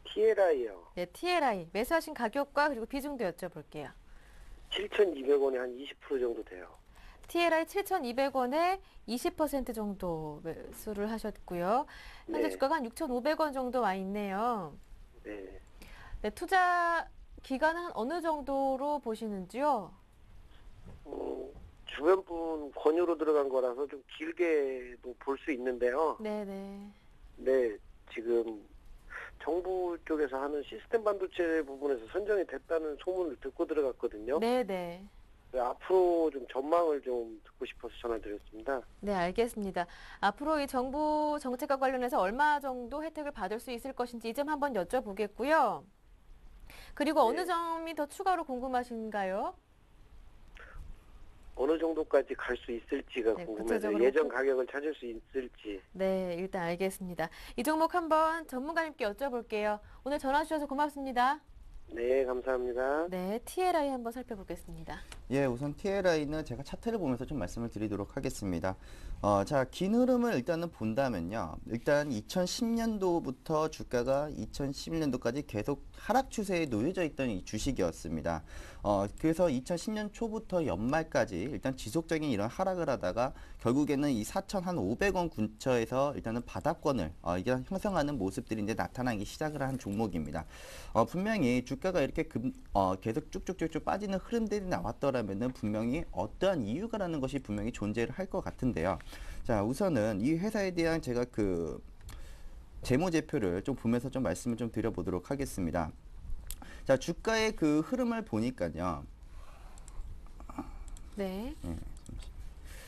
TLI요. 네, TLI. 매수하신 가격과 그리고 비중도 여쭤볼게요. 7,200원에 한 20% 정도 돼요. TLI 7,200원에 20% 정도 매수를 하셨고요. 현재 네. 주가가 한 6,500원 정도 와 있네요. 네. 네, 투자 기간은 한 어느 정도로 보시는지요? 주변 분 권유로 들어간 거라서 좀 길게도 볼 수 있는데요. 네네. 네, 지금 정부 쪽에서 하는 시스템 반도체 부분에서 선정이 됐다는 소문을 듣고 들어갔거든요. 네네. 네, 앞으로 좀 전망을 좀 듣고 싶어서 전화드렸습니다. 네, 알겠습니다. 앞으로 이 정부 정책과 관련해서 얼마 정도 혜택을 받을 수 있을 것인지 이 점 한번 여쭤보겠고요. 그리고 어느 네. 점이 더 추가로 궁금하신가요? 어느 정도까지 갈 수 있을지가 네, 궁금해서 구체적으로 예전 가격을 찾을 수 있을지. 네, 일단 알겠습니다. 이 종목 한번 전문가님께 여쭤볼게요. 오늘 전화 주셔서 고맙습니다. 네, 감사합니다. 네, TLI 한번 살펴보겠습니다. 예, 우선 TLI는 제가 차트를 보면서 좀 말씀을 드리도록 하겠습니다. 자, 긴 흐름을 일단은 본다면요. 일단 2010년도부터 주가가 2011년도까지 계속 하락 추세에 놓여져 있던 이 주식이었습니다. 그래서 2010년 초부터 연말까지 일단 지속적인 이런 하락을 하다가 결국에는 이 4,500원 근처에서 일단은 바닥권을 이제 형성하는 모습들이 이제 나타나기 시작을 한 종목입니다. 분명히 주가가 이렇게 계속 쭉쭉쭉쭉 빠지는 흐름들이 나왔더라면은 분명히 어떠한 이유가라는 것이 분명히 존재를 할 것 같은데요. 자, 우선은 이 회사에 대한 제가 그 재무제표를 좀 보면서 좀 말씀을 좀 드려보도록 하겠습니다. 자, 주가의 그 흐름을 보니까요. 네.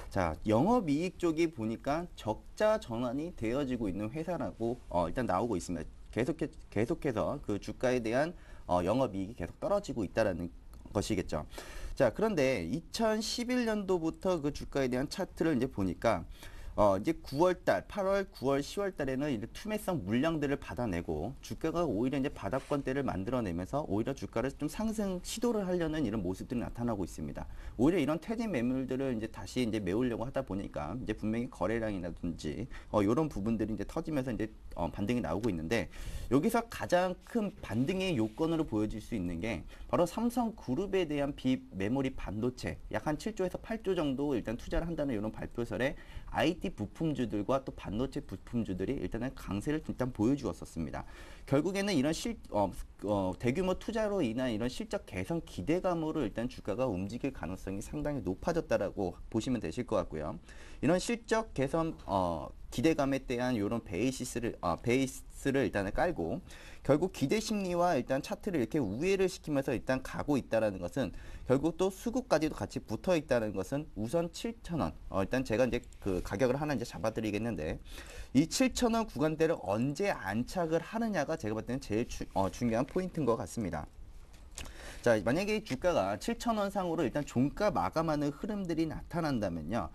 자, 영업이익 쪽이 보니까 적자 전환이 되어지고 있는 회사라고 일단 나오고 있습니다. 계속해서 그 주가에 대한 영업이익이 계속 떨어지고 있다라는 것이겠죠. 자, 그런데 2011년도부터 그 주가에 대한 차트를 이제 보니까 이제 9월달, 8월, 9월, 10월달에는 이제 투매성 물량들을 받아내고 주가가 오히려 이제 바닥권대를 만들어내면서 오히려 주가를 좀 상승 시도를 하려는 이런 모습들이 나타나고 있습니다. 오히려 이런 퇴진 매물들을 이제 다시 이제 메우려고 하다 보니까 이제 분명히 거래량이라든지 이런 부분들이 이제 터지면서 이제 반등이 나오고 있는데 여기서 가장 큰 반등의 요건으로 보여질 수 있는 게 바로 삼성그룹에 대한 비메모리 반도체 약 한 7조에서 8조 정도 일단 투자를 한다는 이런 발표설에 IT 부품주들과 또 반도체 부품주들이 일단은 강세를 일단 보여주었었습니다. 결국에는 이런 대규모 투자로 인한 이런 실적 개선 기대감으로 일단 주가가 움직일 가능성이 상당히 높아졌다라고 보시면 되실 것 같고요. 이런 실적 개선 기대감에 대한 이런 베이스를 일단은 깔고 결국 기대 심리와 일단 차트를 이렇게 우회를 시키면서 일단 가고 있다라는 것은 결국 또 수급까지도 같이 붙어 있다는 것은 우선 7,000원. 일단 제가 이제 그 가격을 하나 이제 잡아드리겠는데 이 7,000원 구간대를 언제 안착을 하느냐가 제가 봤을 때는 제일 중요한 포인트인 것 같습니다. 자, 만약에 주가가 7,000원 상으로 일단 종가 마감하는 흐름들이 나타난다면요.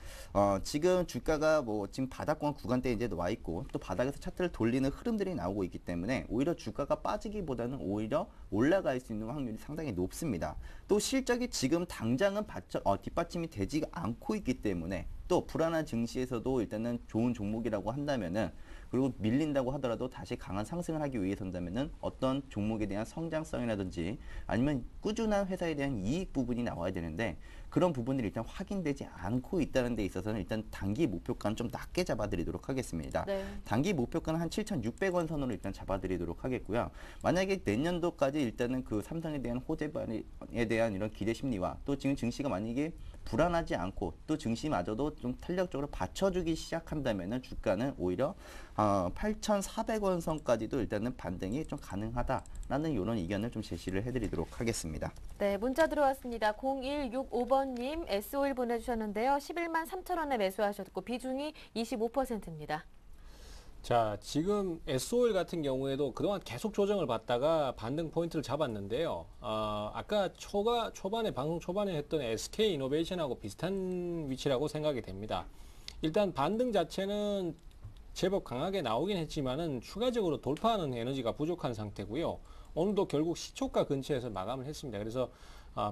지금 주가가 뭐 지금 바닥권 구간대에 이제 와 있고 또 바닥에서 차트를 돌리는 흐름들이 나오고 있기 때문에 오히려 주가가 빠지기보다는 오히려 올라갈 수 있는 확률이 상당히 높습니다. 또 실적이 지금 당장은 뒷받침이 되지 않고 있기 때문에 또 불안한 증시에서도 일단은 좋은 종목이라고 한다면은 그리고 밀린다고 하더라도 다시 강한 상승을 하기 위해서라면은 어떤 종목에 대한 성장성이라든지 아니면 꾸준한 회사에 대한 이익 부분이 나와야 되는데 그런 부분들이 일단 확인되지 않고 있다는 데 있어서는 일단 단기 목표가는 좀 낮게 잡아드리도록 하겠습니다. 네. 단기 목표가는 한 7,600원 선으로 일단 잡아드리도록 하겠고요. 만약에 내년도까지 일단은 그 삼성에 대한 호재반에 대한 이런 기대 심리와 또 지금 증시가 만약에 불안하지 않고 또 증시마저도 좀 탄력적으로 받쳐주기 시작한다면은 주가는 오히려 8,400원 선까지도 일단은 반등이 좀 가능하다라는 이런 의견을 좀 제시를 해드리도록 하겠습니다. 네, 문자 들어왔습니다. 0165번님 S51 보내주셨는데요. 11만 3천 원에 매수하셨고 비중이 25%입니다. 자, 지금 SOL 같은 경우에도 그동안 계속 조정을 받다가 반등 포인트를 잡았는데요. 아까 방송 초반에 했던 SK 이노베이션하고 비슷한 위치라고 생각이 됩니다. 일단 반등 자체는 제법 강하게 나오긴 했지만은 추가적으로 돌파하는 에너지가 부족한 상태고요. 오늘도 결국 시초가 근처에서 마감을 했습니다. 그래서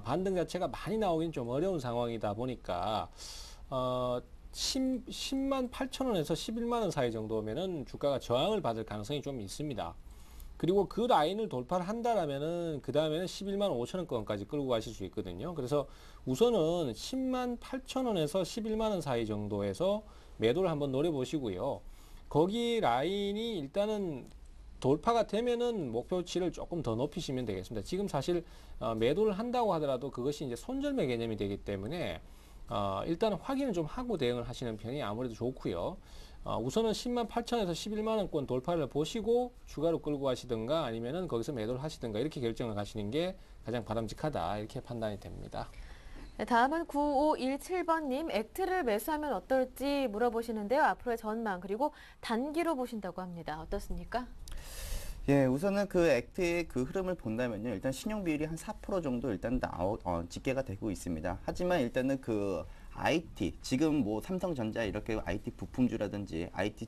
반등 자체가 많이 나오긴 좀 어려운 상황이다 보니까 10만 8천 원에서 11만 원 사이 정도면은 주가가 저항을 받을 가능성이 좀 있습니다. 그리고 그 라인을 돌파를 한다라면은 그 다음에는 11만 5천 원권까지 끌고 가실 수 있거든요. 그래서 우선은 10만 8천 원에서 11만 원 사이 정도에서 매도를 한번 노려보시고요. 거기 라인이 일단은 돌파가 되면은 목표치를 조금 더 높이시면 되겠습니다. 지금 사실 매도를 한다고 하더라도 그것이 이제 손절매 개념이 되기 때문에 일단 확인을 좀 하고 대응을 하시는 편이 아무래도 좋고요. 우선은 10만 8천에서 11만 원권 돌파를 보시고 추가로 끌고 가시든가 아니면은 거기서 매도를 하시든가 이렇게 결정을 하시는 게 가장 바람직하다 이렇게 판단이 됩니다. 네, 다음은 9517번님 액트를 매수하면 어떨지 물어보시는데요. 앞으로의 전망 그리고 단기로 보신다고 합니다. 어떻습니까? 예, 우선은 그 액트의 그 흐름을 본다면요. 일단 신용 비율이 한 4% 정도 일단 집계가 되고 있습니다. 하지만 일단은 그 IT, 지금 뭐 삼성전자 이렇게 IT 부품주라든지 IT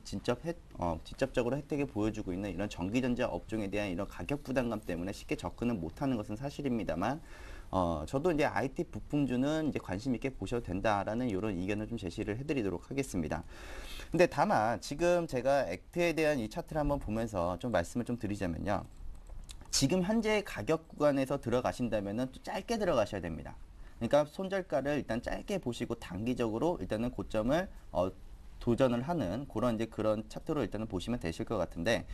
직접적으로 혜택을 보여주고 있는 이런 전기전자 업종에 대한 이런 가격 부담감 때문에 쉽게 접근을 못하는 것은 사실입니다만 저도 이제 IT 부품주는 이제 관심 있게 보셔도 된다라는 이런 의견을 좀 제시를 해드리도록 하겠습니다. 근데 다만 지금 제가 액트에 대한 이 차트를 한번 보면서 좀 말씀을 좀 드리자면요. 지금 현재 가격 구간에서 들어가신다면은 또 짧게 들어가셔야 됩니다. 그러니까 손절가를 일단 짧게 보시고 단기적으로 일단은 고점을 도전을 하는 그런 차트로 일단은 보시면 되실 것 같은데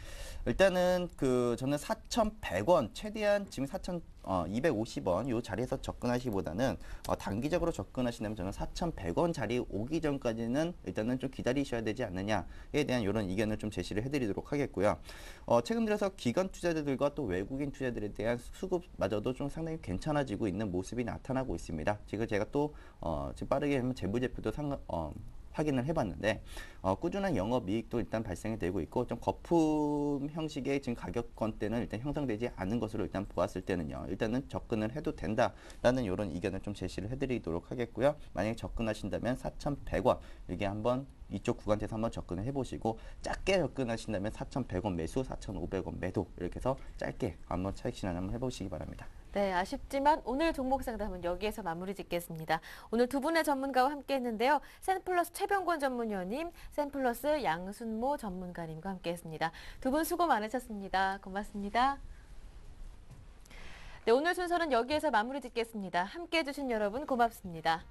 일단은 저는 4,100원 최대한 지금 4,250원 요 자리에서 접근하시기보다는 단기적으로 접근하시려면 저는 4,100원 자리 오기 전까지는 일단은 좀 기다리셔야 되지 않느냐에 대한 이런 의견을 좀 제시를 해드리도록 하겠고요. 최근 들어서 기관 투자자들과 또 외국인 투자들에 대한 수급마저도 좀 상당히 괜찮아지고 있는 모습이 나타나고 있습니다. 지금 제가 또 지금 빠르게 하면 재무제표도 확인을 해봤는데 꾸준한 영업이익도 일단 발생이 되고 있고 좀 거품 형식의 지금 가격권대는 일단 형성되지 않은 것으로 일단 보았을 때는요. 일단은 접근을 해도 된다라는 이런 의견을 좀 제시를 해드리도록 하겠고요. 만약에 접근하신다면 4,100원 이게 한번 이쪽 구간대에서 한번 접근을 해보시고 작게 접근하신다면 4,100원 매수, 4,500원 매도 이렇게 해서 짧게 한번 차익 실현 한번 해보시기 바랍니다. 네, 아쉽지만 오늘 종목 상담은 여기에서 마무리 짓겠습니다. 오늘 두 분의 전문가와 함께 했는데요. 센플러스 최병권 전문위원님, 센플러스 양순모 전문가님과 함께 했습니다. 두 분 수고 많으셨습니다. 고맙습니다. 네, 오늘 순서는 여기에서 마무리 짓겠습니다. 함께 해주신 여러분 고맙습니다.